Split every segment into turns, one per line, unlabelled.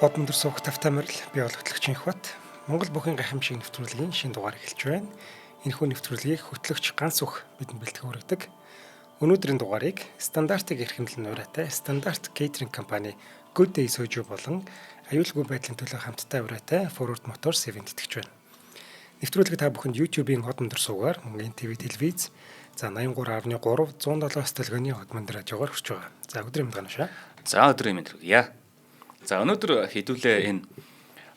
Хот өндөр суух тавтай морил биологчлогч Инхбат Монгол бүхэн гайхамшиг нэвтрүүлгийн шинэ дугаар эхэлж байна. Энэхүү нэвтрүүлгийг хөтлөгч ганц бүх бидэнд бэлтгэн хүргэдэг. Өнөөдрийн дугаарыг стандартыг эрхэмлэн ураатай стандарт кейтеринг компани Good Day Soju болон аюулгүй байдлын төлөө хамттай ураатай Forward Motors эвэнтгэж байна. Нэвтрүүлэг та бүхэнд YouTube-ийн хот өндөр суугаар мөн ТV телевиз 83.3 107 төлгөөний хот манд радиогоор хүрч байгаа. За өдрийн мэнд ганашаа.
За өдрийн мэнд хүргье. За өнөөдөр хэдүүлээ энэ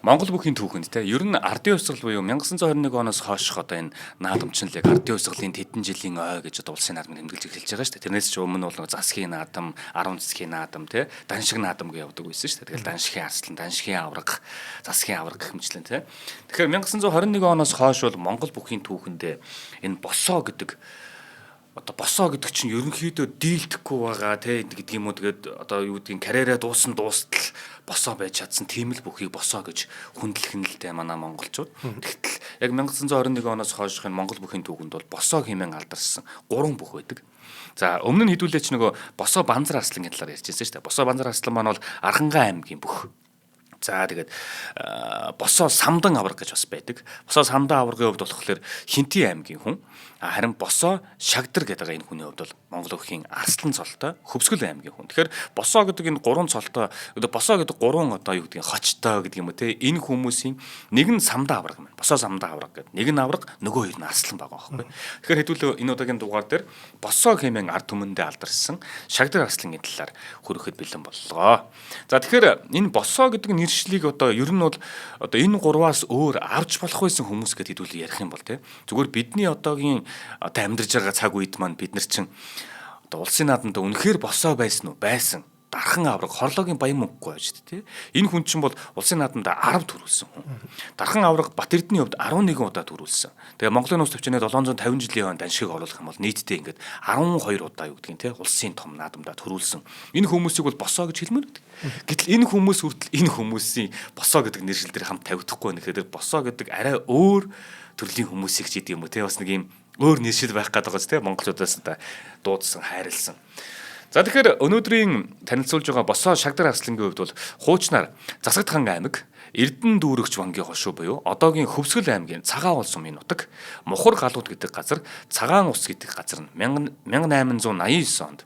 Монгол бүхийн түүхэнд те ер нь ардын хувьсгал буюу 1921 оноос хойших одоо энэ наадамчлалыг ардын хувьсгалын тэдэн жилийн ой гэж одоо улсын наадам тэмдэглэж эхэлж байгаа шүү дээ. Тэрнээс ч өмнө бол засгийн наадам, 10 засгийн наадам те даншиг наадам гэж явдаг байсан шүү дээ. Тэгэл даншигын арслан, даншигын авраг, засгийн авраг гэх мэтлэн те. Тэгэхээр 1921 оноос хойш бол Монгол бүхийн түүхэнд энэ босоо гэдэг одоо босоо гэдэг чинь ерөнхийдөө дийлдэхгүй байгаа те гэдэг юм уу. Тэгээд одоо юу гэдгийг карьераа дуустал босоо байж чадсан тийм л бүхийг босоо гэж хүндлэх нь л те манай монголчууд. Тэгтэл яг 1921 оноос хойших энэ Монгол бүхийн түүхэнд бол босоо хэмээн алдарсан 3 бүх байдаг. За өмнө нь хэдүүлээ ч нөгөө босоо Банзар Арслангийн талаар ярьж байсан шүү дээ. Босоо Банзар Арслан маань бол Архангай аймгийн бүх. За тэгээд босоо Самдан авраг гэж бас байдаг. Босоо Самдан аврагын хувьд болохоор Хинтий аймгийн хүн. Харин босоо Шагдар гэдэг энэ хүний хувьд бол Монгол бүхийн Арслан цолтой Хөвсгөл аймгийн хүн. Тэгэхээр босоо гэдэг энэ 3 цолтой босоо гэдэг 3 одоо юу гэдгийг хочтой гэдэг юм уу те энэ хүмүүсийн нэг нь Самдан авраг юм. Босоо Самдан авраг гэдэг. Нэг нь авраг, нөгөө хоёр нь Арслан байгаа байхгүй. Тэгэхээр хэдүүлээ энэ удаагийн дугаар дээр босоо хэмээн ард түмэндээ алдарсан Шагдар Арслангийн талаар хөрөхөд бэлэн боллоо. За тэгэхээр энэ босоо гэдэг нэршлиг одоо ер нь бол одоо энэ 3-аас өөр авч болох байсан хүмүүс гэдээ хэдүүлээ ярих юм бол те зүгээр бидний одоогийн одоо амьдарч байгаа цаг үед маань бид нар чинь одоо улсын наадамд үнэхээр босоо байсан уу? Байсан. Дархан авраг хорлоогийн баян мөнгөгүй байж тээ. Энэ хүн чинь бол улсын наадамд 10 төрүүлсэн хүн. Дархан авраг Бат Эрдэнийн хувьд 11 удаа төрүүлсэн. Тэгээ Монголын улс төвчний 750 жилийн хон даншиг оруулах юм бол нийтдээ ингээд 12 удаа юу гэдгийг те улсын том наадамд төрүүлсэн. Энэ хүмүүсийг бол босоо гэж хэлмээр гэдэг. Гэтэл энэ хүмүүс хүртэл энэ хүмүүсийн босоо гэдэг нэршил дээр хамт тавигдахгүй нэхлээр босоо гэдэг арай өөр төрлийн хүмүүсийг ч гэдэг юм уу те бас нэг юм өөр нэршил байх гэдэг байгаа ч те монголчуудаас дуудсан хайрлсан. За тэгэхээр өнөөдрийн танилцуулж байгаа босоо Шагдар Арслангийн хувьд бол хуучнаар Засагдхан аймаг Эрдэнэ дүүрэгч вангийн хошуу буюу одоогийн Хөвсгөл аймгийн Цагаан улс сумын нутаг Мухар галууд гэдэг газар Цагаан ус гэдэг газар нь 1889 онд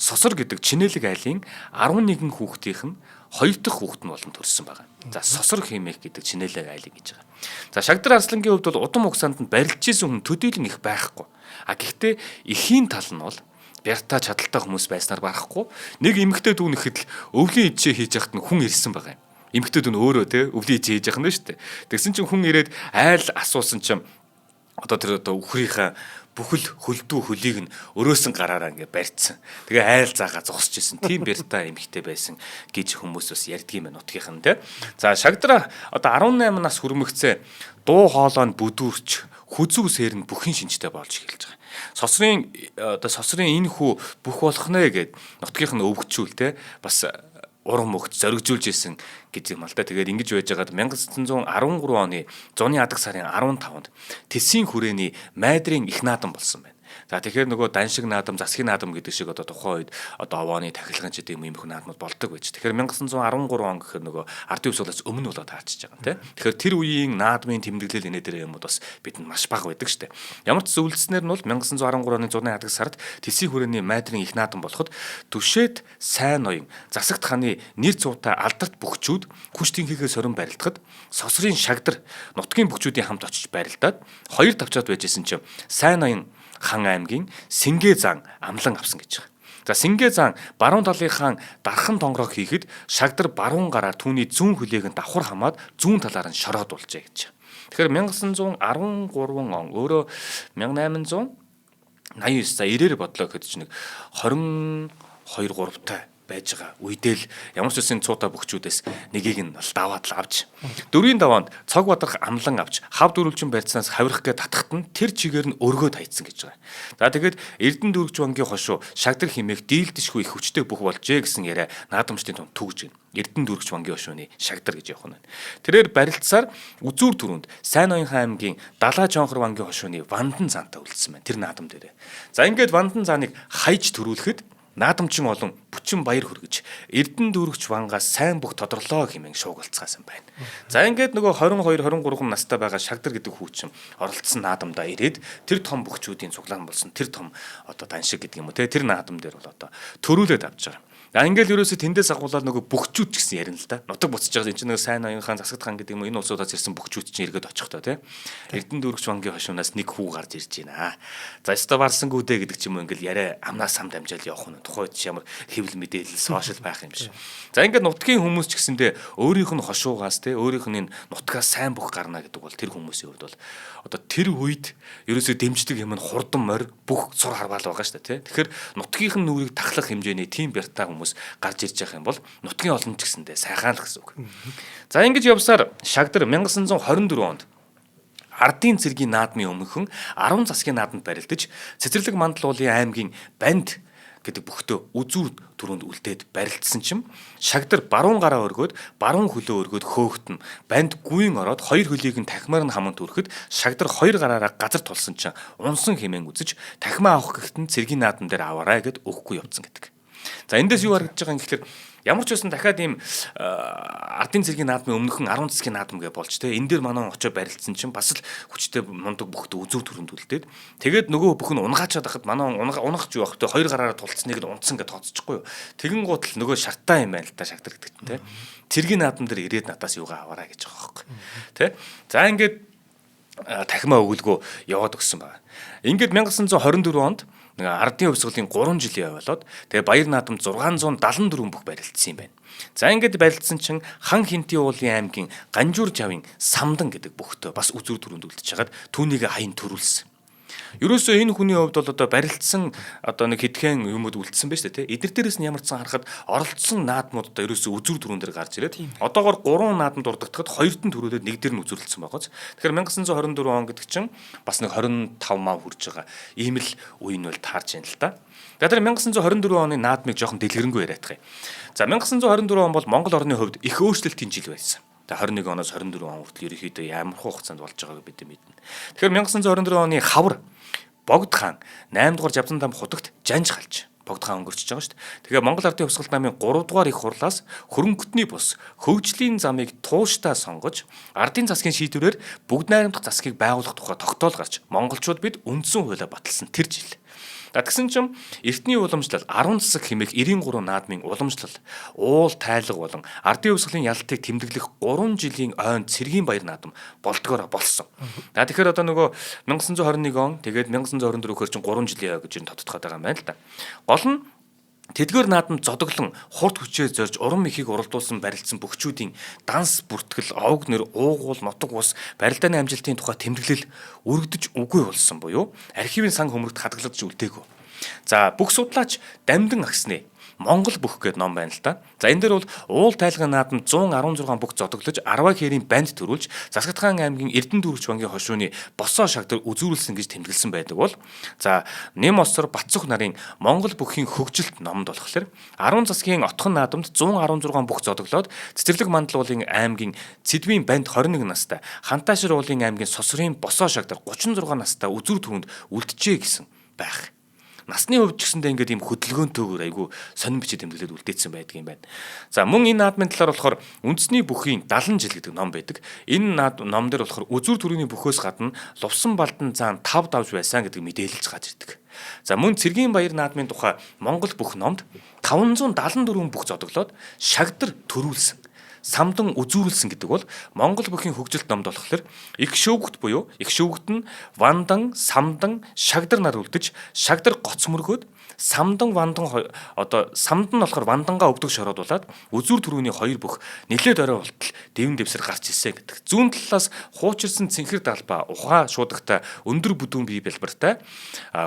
Сосор гэдэг Чинэлэг айлын 11 хүүхдийнх нь 2 дахь хүүхэд нь болон төрсэн байгаа. За Сосор хэмээх гэдэг Чинэлэг айлыг гэж байгаа. За Шагдар Арслангийн хувьд бол удам угсаанд нь барилж исэн хүн төдийлөн их байхгүй. Гэхдээ эхийн тал нь бол бяртаа чадaltaй хүмүүс байснаар барахгүй. Нэг эмэгтэй дүү нэхэд л өвлийн ижээ хийж яхад нь хүн ирсэн байгаа юм. Эмэгтэй дүү нь өөрөө те өвлийн ижээ хийж яхад нь шүү дээ. Тэгсэн чинь хүн ирээд айл асуусан чинь одоо тэр одоо үхрийнхаа бүхэл хөлдөө хөлийг нь өрөөсөн гараараа ингээ барьцсан. Тэгээ айл заагаа зогсож исэн. Тийм бяртаа эмэгтэй байсан гэж хүмүүс бас ярьдгийм байна нутгийнхан те. За Шагдраа одоо 18 нас хүрмэгцээ дуу хоолойнд бүдүүрч хүзүү сэрн бүхийн шинжтэй болж эхэлж байгаа. Сосрын энэ хүү бүх болох нэ гэд нутгийнх нь өвгчүүл те бас урам өгч зоригжуулж исэн гэж юм л да. Тэгээд ингэж байж байгаад 1913 оны зуны адаг сарын 15-нд Тэсийн хүрээний майдрын их наадам болсон байна. За тэгэхээр нөгөө даншиг наадам, засгийн наадам гэдэг шиг одоо тухайн үед одоо овооны тахилгаан ч гэдэм юм их наадмууд болдог байж. Тэгэхээр 1913 он гэхээр нөгөө ардын хувьсгалаас өмнө болоод таачиж байгаа юм тийм. Тэгэхээр тэр үеийн наадмын тэмдэглэл инээ дээр юмуд бас бидэнд маш бага байдаг штэ. Ямар ч зөвлөснөр нь бол 1913 оны зуны адаг сард Тэсийн хүрээний майдрын их наадам болоход Түшээд сайн ноён засагт ханы нэр цувтай алдарт бүхчүүд хүчтэнхийхээ сорин барилдахад Сосрын Шагдар нутгийн бүхчүүдийн хамт очиж барилдаад 2 давчаад байжсэн чинь сайн ноён Хан аймгийн Сингээ зан амлан авсан гэж байгаа. За Сингээ зан баруун талынхаа дархан тонгорог хийхэд Шагдар баруун гараар түүний зүүн хөлийг нь давхар хамаад зүүн талаар нь шороод болжээ гэж. Тэгэхээр 1913 он өөрөө 1889 за 90-ээр бодлоо гэхэд чинь 22 3-тай байж байгаа үедээ л ямар ч үсэн цуута бүхчүүдээс нэгийг нь даваад л авч 4-ийн даваанд цог бадрах амлан авч хав дөрвөлжин барьцнаас хавирах гэ татахт нь тэр чигээр нь өргөө тайцсан гэж байгаа. За тэгээд Эрдэнэ дүүрэгч вангийн хошуу Шагдар хэмээх дийлдэшгүй их хүчтэй бүх болжээ гэсэн яриа наадамчдын тунд түгж байна. Эрдэнэ дүүрэгч вангийн хошууны Шагдар гэж явах нь. Тэрээр барилцсаар үзүүр түрүүнд Сайн ноёнхан аймгийн Далаа Жонхор вангийн хошууны Вандан заантай үлдсэн байна. Тэр наадам дээр. За ингээд Вандан зааныг хайж төрүүлэхэд наадамчин олон бүчин баяр хүргэж эрдэн дүүрэгч вангаас сайн бүх тодорлоо хэмээн шуугалцгаасан байна. За ингээд нөгөө 22 23 настай байгаа Шагдар гэдэг хүүчин оролцсон наадамдаа ирээд тэр том бөхчүүдийн цуглаан болсон тэр том одоо даншиг гэдэг юм уу те тэр наадам дээр бол одоо төрүүлээд авч байгаа. Ингээл ерөөсө тэндээс агуулаад нөгөө бөхчүүд ч гэсэн ярина л да. Нутаг буцаж байгаа энэ чинь нөгөө сайн ноён хаан засагт хаан гэдэг юм энэ улсуудаас ирсэн бөхчүүд чинь эргээд очихдоо тий. Эрдэнэ дүүрэгч вангийн хошуунаас нэг хүү гарч ирж байна. За өстө варсангүүдэ гэдэг ч юм уу ингээл яриа амнаас самд амжаал явах нь тухайд ч ямар хэвлэл мэдээлэл сошиал байх юм биш. За ингээд нутгийн хүмүүс ч гэсэндээ өөрийнх нь хошуугаас тий өөрийнх нь нутгаас сайн бүх гарна гэдэг бол тэр хүмүүсийн хувьд бол одоо тэр үед ерөөсө дэмждэг юм нь хурдан морь бүх сур харваал байгаа шүү дээ тий. Тэгэхээр нутгийнх нь нүрийг тахлах хэмжээний тийм бяртаа хүмүүс гарч ирж байгаа юм бол нутгийн олон ч гэсэндээ сайхан л гэсэн үг. За ингэж явсаар Шагдар 1924 онд Ардын цэргийн наадмын өмнөхөн 10 засгийн наадамд барилдаж Цэцэрлэг мандал уулын аймгийн Банд гэдэг бүхтөө үзүүр түрүүнд үлдээд барилдсан чим Шагдар баруун гараа өргөөд баруун хөлөө өргөөд хөөхтөн Банд гүйн ороод хоёр хөлийг нь тахимаар нь хаман түрхэд Шагдар хоёр гараараа газар тулсан чинь унсан хэмээн үзэж тахимаа авах гэхтэн цэргийн наадам дээр аваарай гэд өгөхгүй явцсан гэдэг. За эндээс юу харагдаж байгаа юм гэхээр ямар ч байсан дахиад ийм ардын цэргийн наадмын өмнөхөн 10 засгийн наадам гэж болж те энэ дээр манай очоо барилдсан чинь бас л хүчтэй мундаг бүхт үзүүр төрөнд үлдээд тэгээд нөгөө бүх нь унгаачаад хахад манай унгах юу ах те хоёр гараараа тулцсныг л унтсан гэж тооцчихгүй юу. Тэгэн гутал нөгөө шартаа юм байна л та Шагдар гэдэгт те цэргийн наадам дээр ирээд надаас юугаа аваарай гэж байгаа байхгүй те. За ингээд тахимаа өгөлгөө яваад өгсөн байна. Ингээд 1924 онд ардын хувьсгалын 3 жилийн явуулаад тэгээ баяр наадам 674 бүх барилдсан юм байна. За ингээд барилдсан чинь хан хинтийн уулын аймгийн Ганжуур жавын Самдан гэдэг бүхтөө бас үзүүр түрүүнд үлдчихэж хагаад түүнийг хаян төрүүлсэн. Ерөөсөө энэ хүний хувьд бол одоо барилдсан одоо нэг хэдхэн юмуд үлдсэн байж тээ. Эдгээр дээрээс нь ямарчсан харахад оролцсон наадмууд одоо ерөөсөө үзүүр түрүүн дээр гарч ирээд одоогоор 3 наадамд урддагтахад 2-т нь төрүүлээд 1 дээр нь үзүүлэлцсэн байгааз. Тэгэхээр 1924 он гэдэг чинь бас нэг 25 мав хүрж байгаа. Ийм л үе нь бол таарч байна л да. Тэгэхээр 1924 оны наадмыг жоохон дэлгэрэнгүй яриад байгаа юм. За 1924 он бол Монгол орны хувьд их өөрчлөлтийн жил байсан. 21 оноос 24 он хүртэл ерөнхийдөө ямар хугацаанд болж байгааг бид мэднэ. Тэгэхээр 1924 оны хавар Богд хаан 8 дугаар Жавдан там худагт жанж халж Богд хаан өнгөрчихөж байгаа шүү дээ. Тэгэхээр Монгол Ардын Хувьсгалт намын 3 дугаар их хурлаас хөрөнгөтний бус хөгжлийн замыг тууштай сонгож ардын засгийн шийдвэрээр бүгд найрамдах засгийг байгуулах тухай тогтоол гарч монголчууд бид үндсэн хуулиа баталсан тэр жил. Тэгсэн чинь эртний уламжлал 10 засаг хэмээх 93 наадмын уламжлал уул тайлга болон ардын хувьсгалын ялтыг тэмдэглэх 3 жилийн ойн цэргийн баяр наадам болдгоор болсон. Тэгэхээр одоо нөгөө 1921 он тэгээд 1924-өр чинь 3 жилийн ой гэж тодтогдоод байгаа юм байна л да. Гол нь тэдгээр наадам зодоглон хурд хүчээр зорж уран мэхийг уралдуулсан барилдсан бөхчүүдийн данс бүртгэл овг нэр уугуул нутаг ус барилдааны амжилтын тухай тэмдэглэл өргөдөж үгүй болсон буюу архивын сан хөмрөгт хадгалагдж үлдээгүй. За бүх судлаач Дамдин агсны Монгол бүх гэдэг ном байна л да. За энэ дээр бол уул тайлгын наадам 116 бүх зодоглож 10 хэрийн банд төрүүлж Засагт хаан аймгийн Эрдэнэ дүүрэгч вангийн хошууны босоо Шагдар үзүүлсэн гэж тэмдэглэсэн байдаг бол за Нэм осор Батцөх нарын Монгол бүхийн хөгжилт номонд болохоор 10 засгийн отхон наадамд 116 бүх зодоглоод Цэцэрлэг мандал уулын аймгийн Цэдвийн банд 21 настай Хантаашир уулын аймгийн Сосрын босоо Шагдар 36 настай үзүүр түрүүнд үлджээ гэсэн байх. Насны хувьд ч гэсэндээ ингээд ийм хөдөлгөөнтэйгээр айгүй сонин бичиж тэмдэглээд үлдээсэн байдаг юм байна. За мөн энэ наадмын талаар болохоор үндэсний бүхийн 70 жил гэдэг ном байдаг. Энэ ном дээр болохоор үзүүр төрөний бүхөөс гадна Лувсан балдан цаан 5 давж байсан гэдэг мэдээлэлж гарч ирдэг. За мөн цэргийн баяр наадмын тухай Монгол бүх номд 574 бүх зодоглоод Шагдар төрүүлсэн. Самдан үзүүрлсэн гэдэг бол Монгол бүхийн хөгжилт номд болохоор их шүүгт буюу их шүүгт нь Вандан, Самдан, Шагдар нар үлдэж Шагдар гоц мөргөөд Самдан Вандан одоо Самдан нь болохоор Вандангаа өгдөг шороодуулаад үзүүр түрүүний хоёр бүх нэлээд орой болтол дэвэн дэвсэр гарч ирсэн гэдэг. Зүүн талаас хуучирсан цэнхэр далба ухаан шуудагтай өндөр бүдүүн бие бэлбартай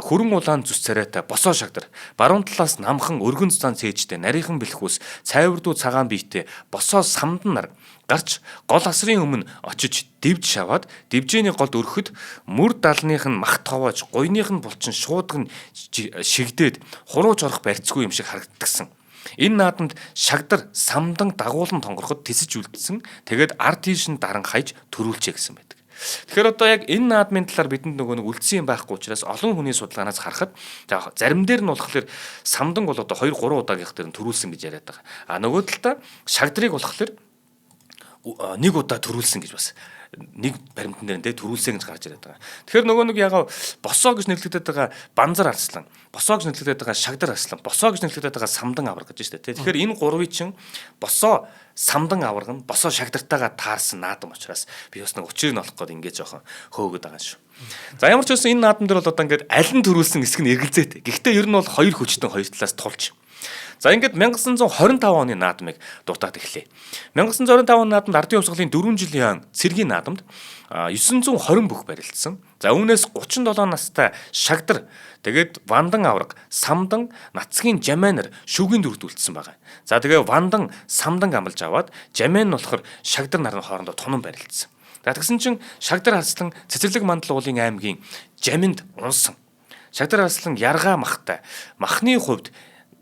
хөрөн улаан зүс царайтай босоо Шагдар баруун талаас намхан өргөн цан цээжтэй нарийнхан бэлхүүс цайвардуу цагаан биетэй босоо Самдан нар гарч гол асрын өмнө очиж дэвж шаваад дэвжээний голд өрхөд мөр далных нь мах товоож гойных нь булчин шуудаг нь шигдээд хурууж орох барьцгүй юм шиг харагддагсан. Энэ наадамд Шагдар Самдан дагуулan тонгороход тэсэж үлдсэн. Тэгээд ард тийш нь даран хаяж төрүүлчээ гэсэн байдаг. Тэгэхээр одоо яг энэ наадмын талаар бидэнд нөгөө нэг үлдсэн юм байхгүй учраас олон хүний судалгаанаас харахад за зарим дээр нь болохоор самдан бол одоо 2 3 удаагийнх дээр нь төрүүлсэн гэж яриад байгаа. А нөгөө талдаа шагдрыг болохоор 1 удаа төрүүлсэн гэж бас нэг баримтан дээр нь төрүүлсэн гэж гарч ирээд байгаа. Тэгэхээр нөгөө нэг яг босоо гэж нэрлэгдээд байгаа банзар арслан, босоо гэж нэрлэгдээд байгаа шагдар арслан, босоо гэж нэрлэгдээд байгаа самдан авраг гэж байна шүү дээ. Тэгэхээр энэ гурвын чинь босоо, самдан авраг нь босоо шагдартайгаа таарсан наадам учраас би бас нэг учрыг нь олох гээд ингэж жоохон хөөгд байгаа шүү. За ямар ч байсан энэ наадам дээр бол одоо ингээд аль нь төрүүлсэн хэсэг нь эргэлзээтэй. Гэхдээ ер нь бол хоёр хүчтэн хоёр талаас тулж. За ингээд 1925 оны наадмыг дутаад эхлэе. 1925 оны наадамд ардын хувьсгалын 4 жилийн цэргийн наадамд 920 бүх барилдсан. За үүнээс 37 настай шагдар тэгээд вандан авраг, самдан, нацгийн жамайнар шүгийн дүрдүүлсэн байгаа. За тэгээ вандан, самдан амлаж аваад жамайн нь болохоор шагдар нарын хоорондоо тунан барилдсан. За тэгсэн чинь шагдар харслан Цэцэрлэг мандал уулын аймгийн жаминд унсан. Шагдар харслан яргаа махтай. Махны хувьд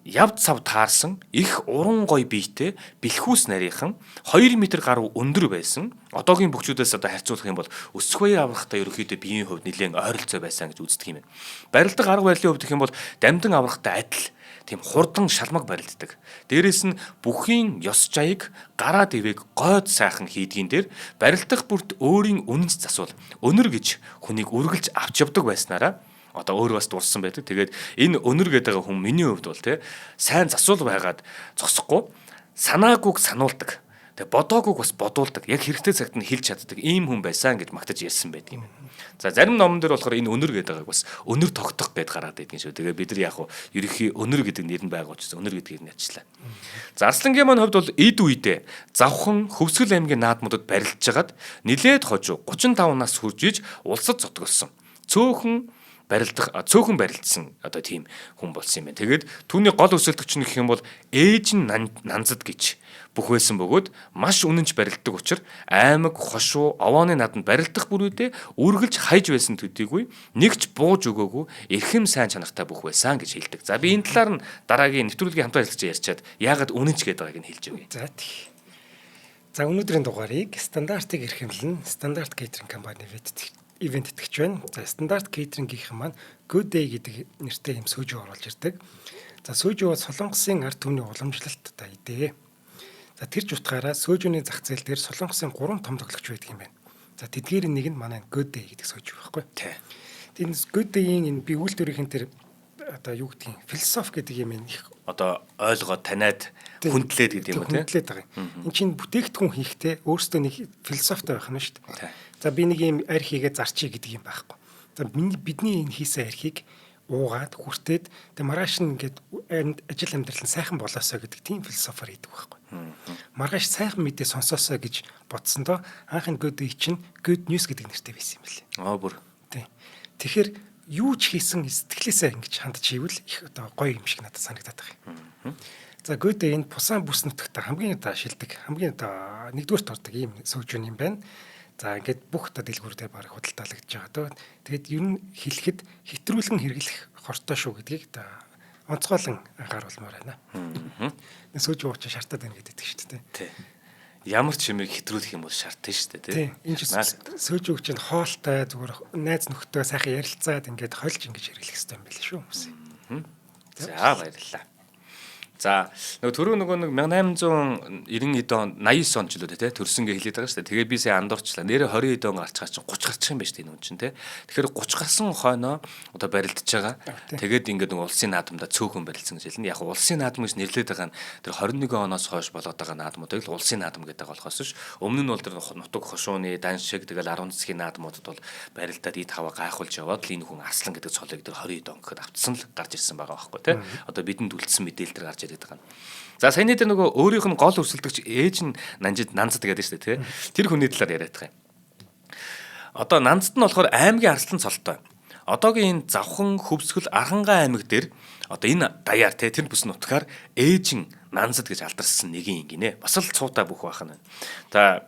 явд сав таарсан их уран гой биетэй бэлхүүс нарийнхан 2 м гаруй өндөр байсан. Одоогийн бөхчүүдээс одоо харьцуулах юм бол өсгөө аврахтай ерөөхдөө биеийн хувьд нэлээд ойролцоо байсан гэж үздэг юм. Барилдаг арга барилын хувьд гэх юм бол дамдын аврахтай адил тийм хурдан шалмаг барилддаг. Дээрээс нь бүхийн ёс жаяг гараа дэвэг гойд сайхан хийдгийн дээр барилдах бүрт өөрийн үнэнч засвал өнөр гэж хүнийг үргэлж авч явдаг байснараа одоо өөрөө бас дурсан байдаг. Тэгээд энэ өнөр гэдэг хүн миний хувьд бол сайн засвал байгаад зогсохгүй санаагүйг сануулдаг. Тэгээд бодоогүйг бас бодуулдаг. Яг хэрэгтэй цагт нь хэлж чаддаг ийм хүн байсан гэж магтаж ярьсан байдаг юм. За зарим номон дээр болохоор энэ өнөр гэдэгийг бас өнөр тогтох гэд гараад байдгийн шүү. Тэгээд бид нар яг хуу ерөнхий өнөр гэдэг нэр нь байгаа учраас өнөр гэдгийг нь ачилаа. За Арслангийн маань хувьд бол эд үедээ завхан Хөвсгөл аймгийн наадмуудад барилдж хагаад нилээд хожуу 35 нас хүрж иж улсад зотголсон. Цөөхөн барилдсан одоо тийм хүн болсон юм байна. Тэгээд түүний гол өсөлтөгч нь гэх юм бол ээж нь нанзад гэж бүх байсан бөгөөд маш үнэнч барилддаг учраас аймаг, хошуу, овооны наданд барилдах бүрүүдээ үргэлж хайж байсан төдийгүй нэгч бууж өгөөгүй эрхэм сайн чанартай бүх байсан гэж хэлдэг. За би энэ талаар нь дараагийн нэвтрүүлгийн хамтаа хэлж ярьчаад яагаад үнэнч гэдэг байгааг нь хэлж өгье.
За өнөөдрийн дугаарыг стандартыг эрхэмлэн стандарт кейтеринг компани ивент итгэж байна. За стандарт кейтерингийн маань Good Day гэдэг нэртэй юм сүүжүү оруулж ирдэг. За сүүжүү бол Солонгосын ард түмний уламжлалт та идэ. За тэр ч утгаараа сүүжүүний зах зээл дээр Солонгосын 3 том тоглогч байдаг юм байна. За тэдгээр нэг нь манай Good Day гэдэг сүүжүү байхгүй. Тийм Good Day-ийн энэ би үйлдвэрийн тэр одоо юу гэдгийг философи гэдэг юм их
одоо ойлгоод таниад хүндлээд гэдэг юм уу тийм.
Хүндлээд байгаа юм. Энд чинь бүтээгдэхүүн хийхдээ өөрөөсөө нэг философитой байх нь шүү дээ. За би нэг юм арх хийгээд зарчий гэдэг юм байхгүй. За бидний энэ хийсэн архийг уугаад хүртээд тэг маргааш нь ингээд ажил амьдрал нь сайхан болоосоо гэдэг тийм философиор хийдэг байхгүй. Маргааш сайхан мэдээ сонсоосоо гэж бодсондоо анхны good чинь good news гэдэг нэртэй байсан юм билээ.
Бүр.
Тийм. Тэгэхээр юу ч хийсэн сэтгэлээсээ ингэж хандж хийвэл их одоо гоё юм шиг надад санагдаад байгаа юм. За good day энэ пусан бүс нутагта хамгийн одоо шилдэг, хамгийн одоо нэгдүгээрт ордог ийм сүүжүүн юм байна. За ингээд бүх одоо дэлгүүрээр баг худалдаалагдж байгаа дөө. Тэгээд ер нь хэлэхэд хэтрүүлэн хэрэглэх хортой шүү гэдгийг одоо онцгойлон анхааруулмаар байна. Сүүж ууч шаардаад байна гэдэг шүү дээ.
Тий. Ямар ч юмыг хэтрүүлэх юм бол шаардсан шүү дээ.
Тий. Энэ сүүж ууч чинь хоолтой зүгээр найз нөхдөд сайхан ярилцаад ингээд хольж ингэж хэрэглэх хэрэгтэй юм байл шүү хүмүүс.
За баярлалаа. За нөгөө нэг 1890 он 89 он ч л үү те төрсөн гэж хэлээд байгаа шүү дээ. Тэгээ би сая андуурчлаа. Нэрээ 20 он гарч байгаа чинь 30 гарчих юм байна шүү дээ энэ хүн чинь те. Тэгэхээр 30 гарсан хойноо одоо барилдаж байгаа. Тэгээд ингээд нэг улсын наадамда цөөхөн барилдсан гэж хэлнэ. Яг улсын наадам гэж нэрлээд байгаа нь тэр 21 оноос хойш болоод байгаа наадмуудыг л улсын наадам гэдэг болохоос ш. Өмнө нь бол тэр нутаг хошууны дан шиг тэгэл 10 засгийн наадмуудад бол барилдаад ид хава гайхуулж яваад л энэ хүн Арслан гэдэг цолыг тэр 20 он гэхэд автсан л гарч ирсэн байгаа байхгүй те. Одоо бидэнд үлдсэн мэдээлэл төр гарч За саяны дээр нөгөө өөрийнх нь гол өрсөлдөгч ээж нь нанзад гэдэг шүү дээ тий. Тэр хүний талаар яриад байгаа юм. Одоо нанзад нь болохоор аймгийн Арслан цолтой. Одоогийн энэ Завхан, Хөвсгөл, Архангай аймаг дээр одоо энэ даяар тий тэр бүс нутгаар ээж нь нанзад гэж алдарсан нэгэн гинэ. Бас л цуута бүх байх нь. За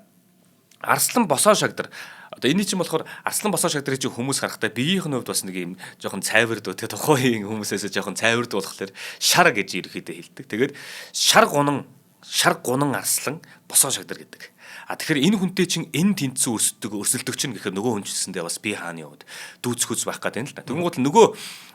Арслан босоо шагдар одоо энэ чинь болохоор Арслан босоо шагдрыг чинь хүмүүс харахтаа биеийнх нь хувьд бас нэг юм жоохон цайвард те тухайн хүмүүсээс жоохон цайвард болохоор шар гэж ерөөхдөө хэлдэг. Тэгээд шар гунан Арслан босоо шагдар гэдэг. Тэгэхээр энэ хүнтэй чинь энэ тэнцүү өрсөлдөг чинь гэхээр нөгөө хүн ч гэсэндээ бас би хааны явд дүүцхүүц байх гэдэг юм л да. Тэгэнгүүт нөгөө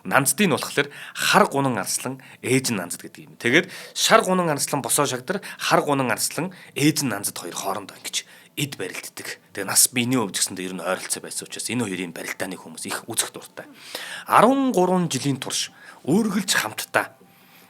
нанздын болохоор хар гунан арслан ээж нь нанзад гэдэг юм. Тэгээд шар гунан арслан босоо шагдар, хар гунан арслан ээж нь нанзад хоёр хоорондоо ингэж эд барилддаг. Тэгээ нас биений хувьд гэсэндээ ер нь ойролцоо байсан учраас энэ хоёрын барилдааны хүмүүс их үзэх дуртай. 13 жилийн турш өөргөлж хамтдаа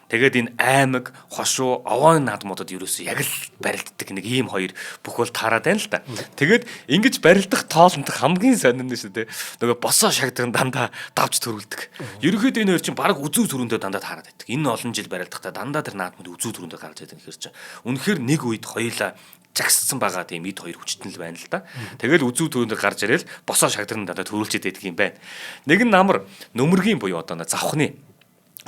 тэгээд энэ аймаг, хошуу, овоон наадмуудад ерөөсөө яг л барилддаг нэг ийм хоёр бүхэл таарад байна л да. Тэгээд ингэж барилдах тоолонд хамгийн сонин нь шүү дээ. Нөгөө босоо шагдрын дандаа давж төрүүлдэг. Ерөнхийдөө энэ хоёр чинь баг үзүү төрөндөө дандаа таарад байдаг. Энэ олон жил барилдахдаа дандаа тэр наадмууд үзүү төрөндөө гарч байдаг гэхэр чинь. Үнэхээр нэг үед хоёулаа жагссан байгаа тийм эд хоёр хүчтэн л байна л да. Тэгэл үзүү төрөндөө гарч ирэл босоо шагдрын дандаа төрүүлж идэг юм байна. Нэг нь намар нөмөргийн буюу одоо завхны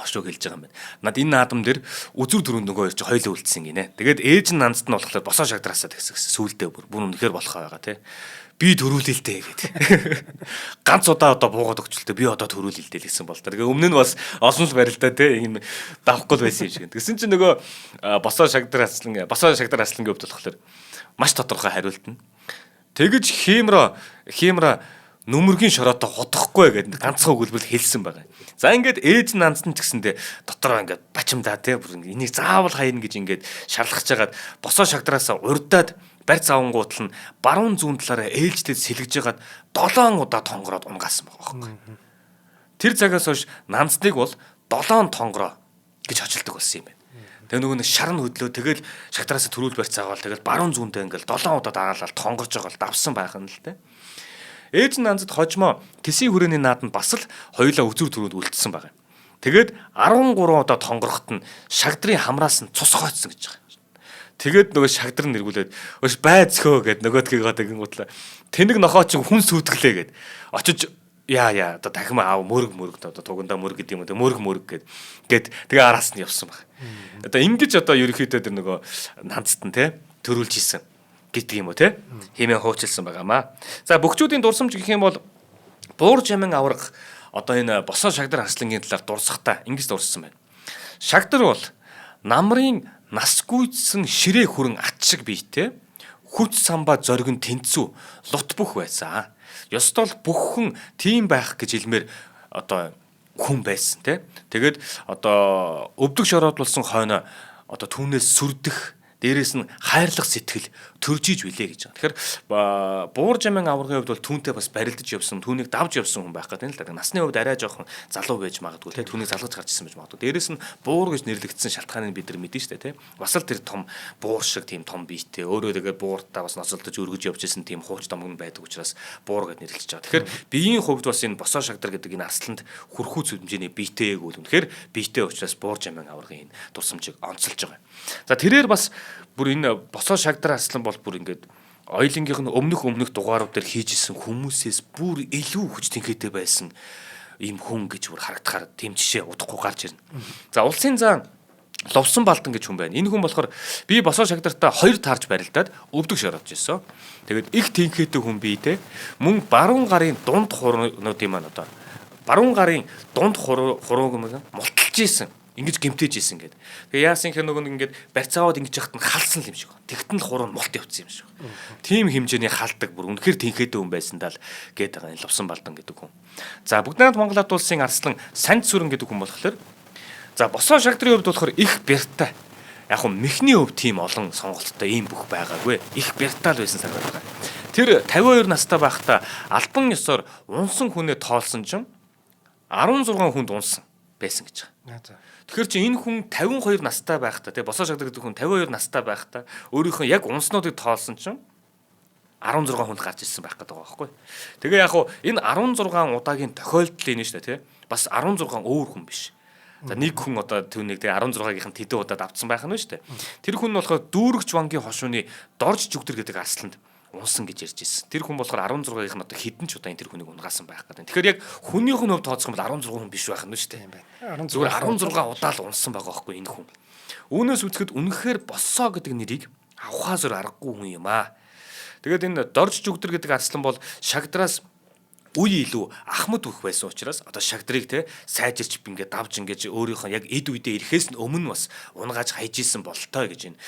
хошуу хэлж байгаа юм байна. Над энэ наадам дээр үзүр дөрөв нөгөө чи хоёлоо үлдсэн гинэ. Тэгээд ээж нь нандд нь болохоор босоо шагдараасаа тэгсэн сүулдэ бүр үнэхээр болох байгаа тий. Би төрүүлэлтэй гэдэг. Ганц удаа одоо буугаад өгчлөлтөө би одоо төрүүлэлтэй л гэсэн бол та. Тэгээ өмнө нь бас олон л барилдаа тий ийм давхгүй байсан юм шиг. Тэгсэн чинь нөгөө босоо шагдар аслангийн хувьд болохоор маш тодорхой хариулт нь. Тэгэж хиймра нөмөргийн шороотой худахгүй гэдэг ганцхан өгүүлбэл хэлсэн байгаа. За ингээд ээж нандсан ч гэсэндээ дотороо ингээд бачимдаа тий бүр энийг заавал хайна гэж ингээд шарлахж хагаад босоо шагдараасаа урдаад барь завангууд нь баруун зүүн талаараа ээлжтэд сэлгэж хагаад 7 удаа тонгороод унгаасан байгаа байхгүй. Тэр цагаас хойш нандсныг бол 7 тонгороо гэж очилдог болсон юм байна. Тэгээ нөгөө нэг шарн хөдлөө тэгэл шагдараасаа төрүүл барьцаагаал тэгэл баруун зүүндээ ингээд 7 удаа дагаалал тонгорж байгаа л давсан байх нь л тий. Ээж нандад хожимо тэсийн хүрээний нааданд бас л хоёулаа үзүр төрөнд үлдсэн байгаа. Тэгээд 13 удаа тонгороход нь шагдрын хамраас нь цус хойцсон гэж байгаа. Тэгээд нөгөө шагдар нь эргүүлээд "Өш байцхөө" гэд нөгөөдгийг гингуутлаа. Тэнэг нохоо чинь хүн сүйтгэлээ гэд очиж яа одоо дахин аав мөрөг одоо тугандаа мөрөг гэдэг юм уу мөрөг гэд тэгээ араас нь явсан баг. Одоо ингэж одоо ерөнхийдөө тэр нөгөө нандст нь те төрүүлж исэн гэдэг юм уу те хэмээн хуучилсан байгаамаа. За бөхчүүдийн дурсамж гэх юм бол буур жамин авраг одоо энэ босоо шагдар арслангийн талаар дурсахтаа ингэж дурссан байна. Шагдар бол намрын нас гүйцсэн ширээ хүрэн ат шиг биетэй хүч самбаа зориг нь тэнцүү лут бүх байсан. Ёстол бүх хүн тийм байх гэж хэлмээр одоо хүн байсан те. Тэгээд одоо өвдөг шороод болсон хойно одоо түүнээс сүрдэх дээрээс нь хайрлах сэтгэл төржиж билээ гэж байгаа. Тэгэхээр буур жамин аврагын хувьд бол түүнтэй бас барилдаж явсан, түүнийг давж явсан хүн байх гэдэг нь л да. Насны хувьд арай жоохон залуу байж магадгүй те. Түүнийг залгаж гарч ирсэн байж магадгүй. Дээрээс нь буур гэж нэрлэгдсэн шалтгааныг бид нар мэдэн штэ те. Бас л тэр том буур шиг тийм том биетэй өөрөө тэгээд бууртаа бас ноцолдож өргөж явж исэн тийм хууч домог байдаг учраас буур гэж нэрлэж байгаа. Тэгэхээр биеийн хувьд бас энэ босоо шагдар гэдэг энэ арсланд хүрхүү хэмжээний биетэй гэвэл үнэхээр биетэй учраас буур жамин аврагын энэ дурсамжийг онцолж байгаа. За тэрээр бас бүр энэ босоо шагдар арслан бол бүр ингээд оюулынгийнх нь өмнөх дугаарууд дээр хийж исэн хүмүүсээс бүр илүү хүч тэнхээтэй байсан ийм хүн гэж бүр харагдахаар тийм жишээ удахгүй гарч ирнэ. За улсын зан Ловсон Балдан гэж хүн байна. Энэ хүн болохоор би босоо шагдартаа 2 таарч барилдаад өвдөг шороодж ирсэн. Тэгээд их тэнхээтэй хүн биетэй мөн баруун гарын дунд хуруунуудын маань одоо баруун гарын дунд хурууг мулталж исэн. Ингэж гэмтэж исэн гэдэг. Тэгээ яасан хэ нөгөө ингээд барьцааваад ингэж яхад нь халсан юм шиг байна. Тэгтэн л хуруу нь мулт явцсан юм шиг байна. Тийм хэмжээний халдаг бүр үнэхээр тэнхээтэй хүн байсан даа л гээд байгаа энэ Ловсон Балдан гэдэг хүн. За бүгд Монголд улсын арслан Санд Сүрэн гэдэг хүн болохоор за босоо шагдрын хувьд болохоор их бяртай. Яг нь мэхний хувь тийм олон сонголттой ийм бүх байгаагүй. Их бяртай л байсан санагдаж байгаа. Тэр 52 настай байхдаа албан ёсоор унсан хүнээ тоолсон чинь 16 хүнд унсан байсан гэж байгаа. Тэгэхээр чи энэ хүн 52 настай байхдаа тий босоо шагдар гэдэг хүн 52 настай байхдаа өөрийнхөө яг унснуудыг тоолсон чинь 16 хүнд гарч ирсэн байх гэдэг байгаа байхгүй. Тэгээ яг хуу энэ 16 удаагийн тохиолдол энэ шүү дээ тий бас 16 өөр хүн биш. За нэг хүн одоо түүнийг тэгээ 16-гийн тэдэн удаад авцсан байх нь шүү дээ. Тэр хүн нь болохоор дүүрэгч вангийн хошууны дорж жүгдэр гэдэг арсланд унсан гэж ярьж ирсэн. Тэр хүн болохоор 16-ийн одоо хэдэн ч удаа энэ тэр хүнийг унгаасан байх гэдэг. Тэгэхээр яг хүнийх нь хувьд тооцох юм бол 16 хүн биш байх нь шүү дээ. Зүгээр 16 удаа л унсан байгаа байхгүй энэ хүн. Үүнээс үзэхэд үнэхээр босоо гэдэг нэрийг авахаа зөр аргагүй хүн юм аа. Тэгээд энэ дорж жүгдэр гэдэг арслан бол шагдараас үе илүү ахмад өгөх байсан учраас одоо шагдрыг те сайжилж ингээд давж ингээд өөрийнхөө яг эд үедээ ирэхээс нь өмнө бас унгааж хайж исэн болтой гэж энэ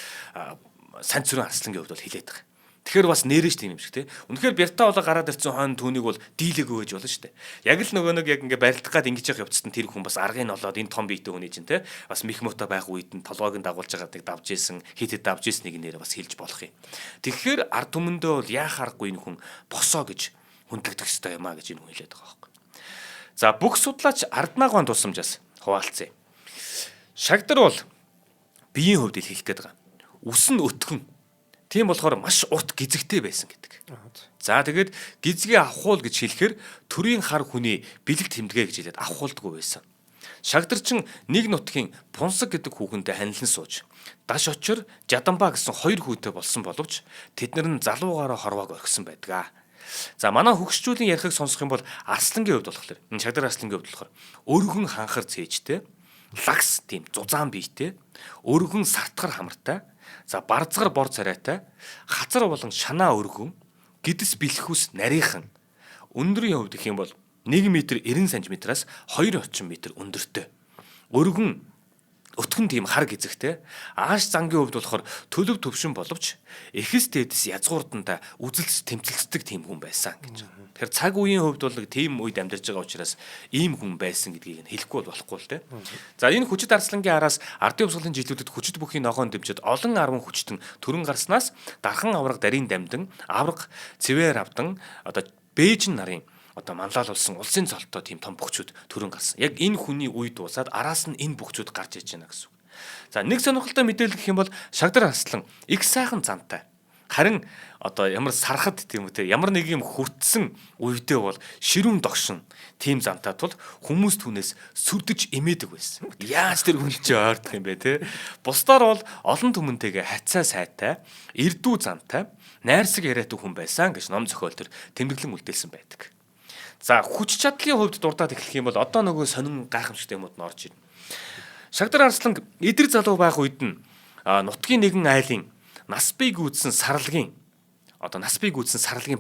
Санд Сүрэн арслангийн хувьд бол хэлээд байгаа. Тэгэхээр бас нэрэж тийм юм шиг те. Үнэхээр бяртаа болоо гараад ирсэн хойно түүнийг бол дийлээгүй гэж болно шүү дээ. Яг л нөгөө нэг яг ингээ барилдах гад ингэж явах явцсан тэр хүн бас аргыг нь олоод энэ том биетэй хүний чинь те. Бас мехмота байх үед нь толгойг нь дагуулж байгаа тийг давж исэн, хитэд давж ирснийг нэрээ бас хэлж болох юм. Тэгэхээр ард түмэндээ бол яах аргагүй энэ хүн босоо гэж хүндлэгдэх ёстой юм а гэж энэ хүн хэлээд байгаа байхгүй. За бүх судлаач арднаагаан тусламжаас хуваалцъя. Шагдар бол биеийн хувьд хэлэх гээд байгаа. Үс нь өтгөн. Тийм болохоор маш урт гизэгтэй байсан гэдэг. За тэгээд гизгээ авахуул гэж хэлэхээр төрийн хар хүний бэлэг тэмдэгэ гэж хэлээд авахуулдаггүй байсан. Шагдар чин нэг нутгийн Пунсаг гэдэг хүүхэндээ ханилан сууж, Даш очир, Жаданбаа гэсэн хоёр хүүтэй болсон боловч тэднэр нь залуугаараа хорвоог орхисон байдаг. За манай хөгшчүүлийн ярихыг сонсох юм бол Арслангийн хувьд болохоор Шагдар Арслангийн хувьд болохоор өргөн ханхар цээжтэй, лагс тийм зузаан биетэй, өргөн сартгар хамартай, за барзгар бор царайтай, хацар болон шанаа өргөн, гидс бэлхүүс нарийнхан. Өндрийн хувьд гэх юм бол 1 м 90 см-аас 2 орчим метр өндөртэй. Өргөн өтгөн тийм хар гизэгтэй, ааш зангийн хувьд болохоор төлөв төвшин боловч эхэс дээдэс язгуурданда үзэлц тэмцэлцдэг тийм хүн байсан гэж. Тэгэхээр цаг үеийн хувьд бол тийм үед амьдарч байгаа учраас ийм хүн байсан гэдгийг хэлэхгүй болохгүй л дээ. За энэ хүчит Арслангийн араас ардын хувьсгалын жилүүдэд хүчит бүхий ногоон дэмжиж олон арван хүчтэн төрөн гарснаас дархан авраг дарийн дамдан авраг цэвэр авдан одоо Бээжин нарын одоо манлайлуулсан улсын цолтой тийм том бөхчүүд төрөн гарсан. Яг энэ хүний үед дуусаад араас нь энэ бөхчүүд гарч иж байна гэсэн үг. За нэг сонирхолтой мэдээлэл гэх юм бол Шагдар Арслан их сайхан зантай. Харин одоо ямар сархад тийм үү те ямар нэг юм хүртсэн үедээ бол ширүүн догшин тийм зантай тул хүмүүс түүнээс сүрдэж имээдэг байсан. Яаж тэр хүн чи ойрдох юм бэ те? Бусдаар бол олон түмэнтэйгээ хацаа сайтай, эрдүү зантай, найрсаг яриатай хүн байсан гэж ном зохиол төр тэмдэглэн үлдээсэн байдаг. За хүч чадлын хувьд дурдаад эхлэх юм бол одоо нөгөө сонин гайхамшигтай юмуд нь орж ирнэ. Шагдар Арслан эдэр залуу байх үед нь нутгийн нэгэн айлын нас бий гүйдсэн сарлагын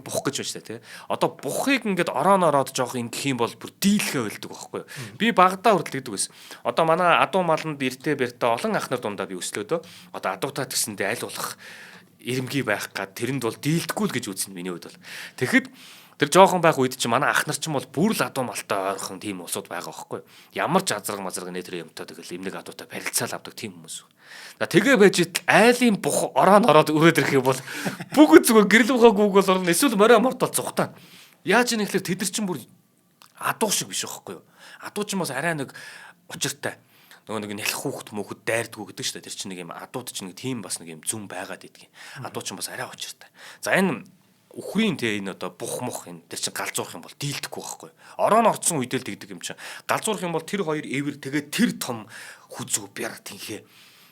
бух гэж байна тий. Одоо бухыг ингээд ороод жоох ингэх юм бол бүр дийлхэ байлдаг байхгүй юу. Би багадаа хүртэл гэдэг байсан. Одоо манай адуу маланд эртээ бэртээ олон ах нар дундаа би өслөөдөө одоо адуутаа гэсэндээ аль болох ирэмгий байх гад тэрэнд бол дийлдэхгүй л гэж үзсэн миний хувьд бол. Тэгэхэд тэр жоохон байх үед чи манай ах нар ч юм бол бүр л адуу малтай ойрхон тийм улсууд байгаа байхгүй юу. Ямар ч азраг нэтэр юмтай тэгэл эмнэг адуутай барилцаал авдаг тийм хүмүүс. За тэгээ байж айлын бух ороод өрөөд ирэх юм бол бүгд зүгээр гэрэл ухаагүйг бол орно эсвэл морой мортол зүхтаа. Яаж ийм ихлээр тэд нар чинь бүр адуу шиг биш байхгүй юу. Адуу ч юм бас арай нэг учиртай. Нөгөө нэг нялх хүүхэд мөхөд дайрдгүү гэдэг шүү дээ. Тэр чинь нэг юм адууд чинь нэг тийм бас нэг юм зүн байгаад идэх. Адуу чинь бас арай учиртай. За энэ үхрийн те энэ одоо бух мох энэ тэр чинь галзуурах юм бол дийлдэхгүй байхгүй. Орон орцсон үедээ л тэгдэг юм чинь. Галзуурах юм бол тэр хоёр эвэр тэгээд тэр том хүзүү бяр тэнхээ.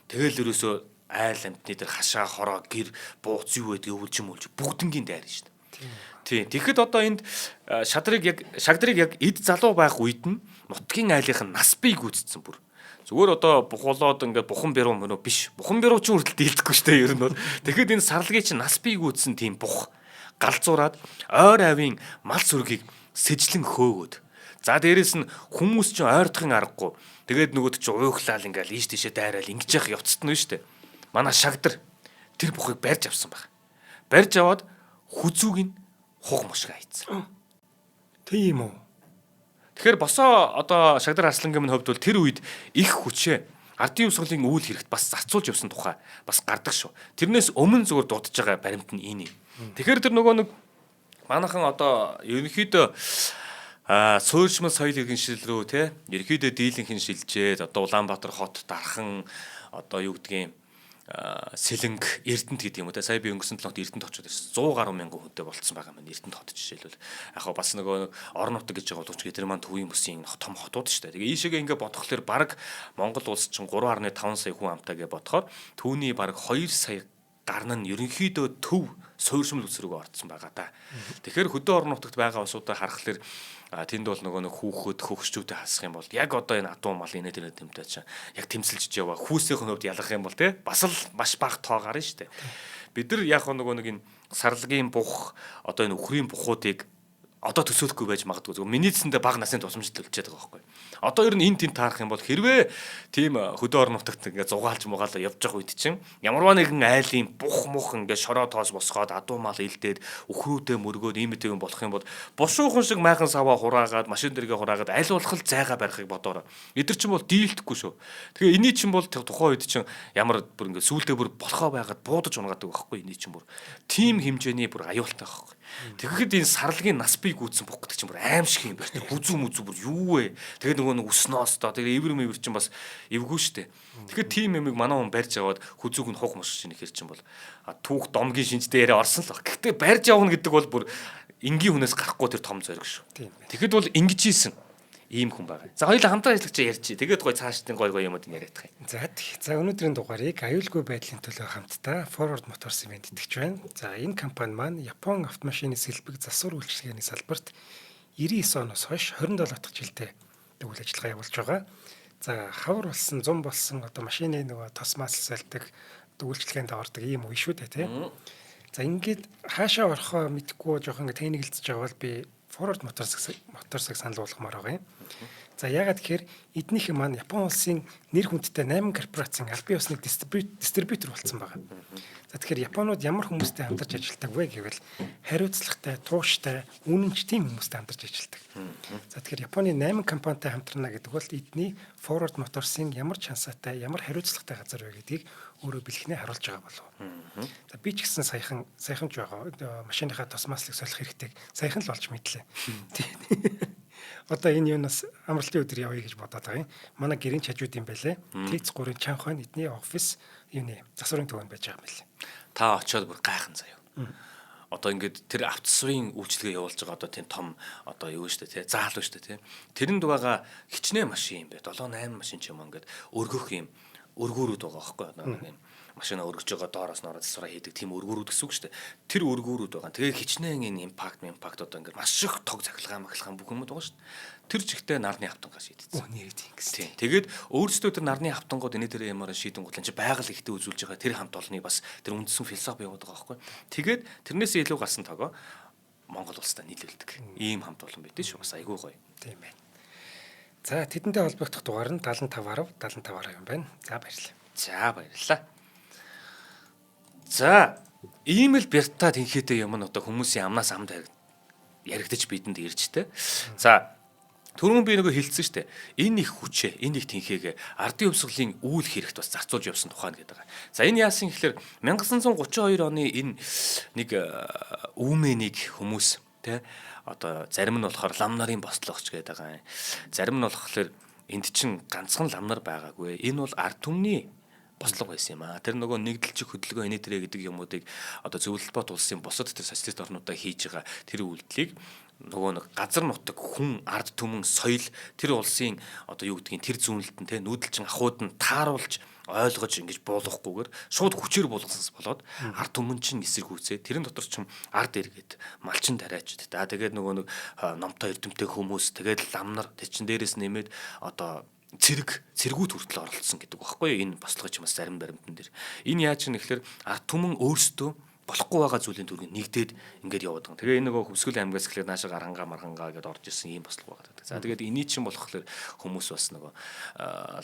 Тэгэл ерөөсөө айл амтны тэр хашаа хороо гэр бууц юу гэдэг өвлж бүгднгийн дайр шүү дээ. Тийм. Тэгэхэд одоо энд шагдрыг яг эд залуу байх үед нь нутгийн айлынх нь нас бий гүйцэтгэсэн бүр. Зүгээр одоо бухуулаад ингээд бухан бэрүү мөрөө биш. Бухан бэрүү ч хүртэл дийлдэхгүй шүү дээ ер нь бол. Тэгэхэд энэ сарлагын чинь нас бий гүйцсэн тийм бух галзуураад ойр авийн мал сүргийг сэжлэн хөөгөөд. За дээрэс нь хүмүүс чинь ойрдохын аргагүй. Тэгээд нөгөөд чинь уйхлаал ингээл ийш тийшээ дайраал ингэж явах явцд нь шүү дээ. Манай Шагдар тэр бухыг барьж авсан баг. Барьж аваад хүзүүг нь хуг мушгаа хийцэн.
Тийм үү.
Тэгэхээр босоо одоо Шагдар Арслангийн хувьд бол тэр үед их хүчээ ардын хувьсгалын үйл хэрэгт бас зарцуулж явсан тухай бас гардаг шүү. Тэрнээс өмнө зүгээр дутж байгаа баримт нь энэ. Тэгэхээр тэр нөгөө нэг манайхан одоо ерөнхийдөө суурьшмал соёл иргэншил рүү те ерөнхийдөө дийлэнх шилжээд одоо Улаанбаатар хот дархан одоо юу гэдгийг Сэлэнг Эрдэнэт гэдэг юм уу те сая би өнгөрсөн 7 хоногт Эрдэнэт очоод ирсэн 100 гаруй мянган хүнтэй болцсон байгаа маань Эрдэнэт хот жишээлбэл яг хаа бас нөгөө орон нутаг гэж байгаа утгач тэр маань төвийн бүсийн том хотууд шүү дээ. Тэгээ ийшээгээ ингээ бодхолоор баг Монгол улс чинь 3.5 сая хүн амтай гэж бодохоор түүний баг 2 сая гарна нь ерөнхийдөө төв суурьшмал үс рүүгээ орцсон байгаа да. Тэгэхээр хөдөө орон нутагт байгаа улсуудаа харахаар тэнд бол нөгөө нэг хүүхэд хөгшчүүдэд хасах юм бол яг одоо энэ адуу мал инээ тэр тэмтэй чинь яг тэмцэлж яваа хүүсийн хувьд ялгах юм бол те бас л маш бага тоо гарна шүү дээ. Бид нар яг нөгөө нэг энэ сарлагын бух одоо энэ үхрийн бухуудыг одоо төсөөлөхгүй байж магадгүй. Зөв миний зэндээ бага насны тусламжтай болчиход байгаа байхгүй. Одоо ер нь энэ тэнд таарах юм бол хэрвээ тийм хөдөө орон нутагт ингээд зугаалж мугаалаа явж байгаа үед чинь ямарваа нэгэн айлын бух мух ингээд шороо тоос босгоод адуу мал илдээд өхрүүдээ мөргөөд ийм мэт юм болох юм бол бушуухан шиг майхан саваа хураагаад машин дэргээ хураагаад аль болох зайгаа барихыг бодоорой. Эдгэр чинь бол дийлдэхгүй шүү. Тэгэхээр эний чинь бол тухайн үед чинь ямар бүр ингээд сүултээ бүр болохоо байгаад буудаж унагаадаг байхгүй эний чинь бүр тийм хэмжээний бүр аюултай байхгүй. Тэгэхэд энэ сарлагын нас бий гүйцэн бох гэдэг чинь бүр аим шиг юм байна. Хүзүү мүзүү бүр юу вэ? Тэгээд нөгөө нэг өснөөс тоо тэгээд эвэр мэвэр чинь бас эвгүй штэ. Тэгэхээр тийм юмыг манай хүн барьж аваад хүзүүг нь хух мушж ийн ихэр чинь бол түүх домгийн шинжтэй яриа орсон л баг. Гэхдээ барьж авна гэдэг бол бүр энгийн хүнээс гарахгүй тэр том зориг шүү. Тэгэхэд бол ингэж ийсэн ийм хүн байгаа. За хоёулаа хамтран ажиллаж ярьчих. Тэгээд гой цаашдын гой юмуд яриад тах юм.
За өнөөдрийн дугаарыг аюулгүй байдлын төлөө хамтдаа Forward Motors Event итгэж байна. За энэ компани маань Япон автомашины сэлбэг засвар үйлчилгээний салбарт 99 оноос хойш 27 дахь жилдээ үйл ажиллагаа явуулж байгаа. За хавар болсон, зам болсон одоо машины нөгөө тос мас сэлдэг үйлчилгээнд ордог ийм үе шүү дээ тийм. За ингээд хаашаа орохоо мэдэхгүй жоохон ингээд тэнэгэлдэж байгаа бол би Forward Motors-ыг санал болгомоор байгаа юм. За яагаад гэхээр эднийхэн маань Япон улсын нэр хүндтэй 8 корпорацийн албан ёсны дистрибьютор болсон байгаа. За тэгэхээр Японууд ямар хүмүүстэй хамтарч ажилладаг вэ гэвэл хариуцлагатай, тууштай, үнэнч тийм хүмүүстэй хамтарч ажилладаг. За тэгэхээр Японы 8 компанитай хамтарна гэдэг бол эдний Forward Motors-ын ямар чансаатай, ямар хариуцлагатай газар вэ гэдгийг өөрөө бэлгэнээ харуулж байгаа болов. За би ч гэсэн саяхан ч байгаа машиныхаа тос маслыг солих хэрэгтэй. Саяхан л олж мэдлээ. Одоо энэ юунаас амралтын өдөр явъя гэж бодоод байгаа юм. Манай гэрийн хажууд юм байлээ. Тэц 3-ын чанхан эдний офис юуны засварын төвөнд байж байгаа юм билээ.
Та очиод бүр гайхан заяа. Одоо ингээд тэр автосварын үйлчилгээ явуулж байгаа одоо тийм том одоо юу штэ тий заал ба штэ тий. Тэрэнд байгаа хичнээн машин юм бэ. 7 8 машин ч юм ингээд өргөх юм өргүүрүүд байгаа байхгүй одоо нэг юм машина өргөж байгаа доороос нороо засвараа хийдэг тийм өргүүрүүд гэсэн үг шүү дээ. Тэр өргүүрүүд байгаа. Тэгээ хичнээн энэ импакт одоо ингээд маш их тог цахилгаан бүх юмуд байгаа шүү дээ. Тэр жигтэй нарны автангаас шийдсэн.
Нэр тийм гэсэн.
Тэгээд өөрсдөө тэр нарны автангууд энэ дээр ямар шийдэн гутлан чи байгаль ихтэй үзүүлж байгаа тэр хамт олныг бас тэр үндсэн философи явуулдаг байгаа байхгүй. Тэгээд тэрнээсээ илүү гарсан тогоо Монгол улстай нийлүүлдэг. Ийм хамт олон байдэн шүү. Бас айгүй гоё.
Тийм байна. За тэдэнтэй холбогдох дугаар нь 75 юм байна. За баярлалаа.
За баярлалаа. За ийм л бяртаа тэнхээтэй юм нь одоо хүмүүсийн амнаас амд яригдчих бидэнд иржтэй. За түрүүн би нөгөө хэлсэн шүү дээ. Энэ их хүчээ, энэ их тэнхээгээ ардын хувьсгалын үйл хэрэгт бас зарцуулж явсан тухайн гэдэг байгаа. За энэ яасан гэхээр 1932 оны энэ нэг үүмэнийг хүмүүс тэ одоо зарим нь болохоор лам нарын бослогч гэдэг байгаа. Зарим нь болохоор энд чинь ганцхан лам нар байгаагүй. Энэ бол ард түмний бослого байсан юм аа. Тэр нөгөө нэгдэлчих хөдөлгөөн инээтрэ гэдэг юмуудыг одоо зөвлөлбот улсын бусад тэр социалист орнуудаа хийж байгаа тэр үйлдэлийг нөгөө нэг газар нутаг хүн ард түмэн соёл тэр улсын одоо юу гэдгийг тэр зүүнэлтэн те нүүдэлчин ахуйд нь тааруулж ойлгож ингэж буулгахгүйгээр шууд хүчээр буулгасанс болоод ард түмэн чинь эсэргүүцээ тэрэн дотор ч ард иргэд малчин тариач да тэгээд нөгөө нэг номтой эрдэмтэй хүмүүс тэгээд лам нар тэр чин дээрээс нэмээд одоо цэргүүд хүртэл оролцсон гэдэг багхгүй энэ бослогч юмас зарим баримтан дээр энэ яаж юм нэхлээр ард түмэн өөрсдөө болохгүй байгаа зүйлийн дүргийг нэгдээд ингээд яваад байгаа. Тэгээ энэ нөгөө хөвсгөл аймгаас эхлээд наашаа гарангаа гэдээ орж ирсэн ийм бослого байгаа. За тэгээд эний чинь болохоор хүмүүс бас нөгөө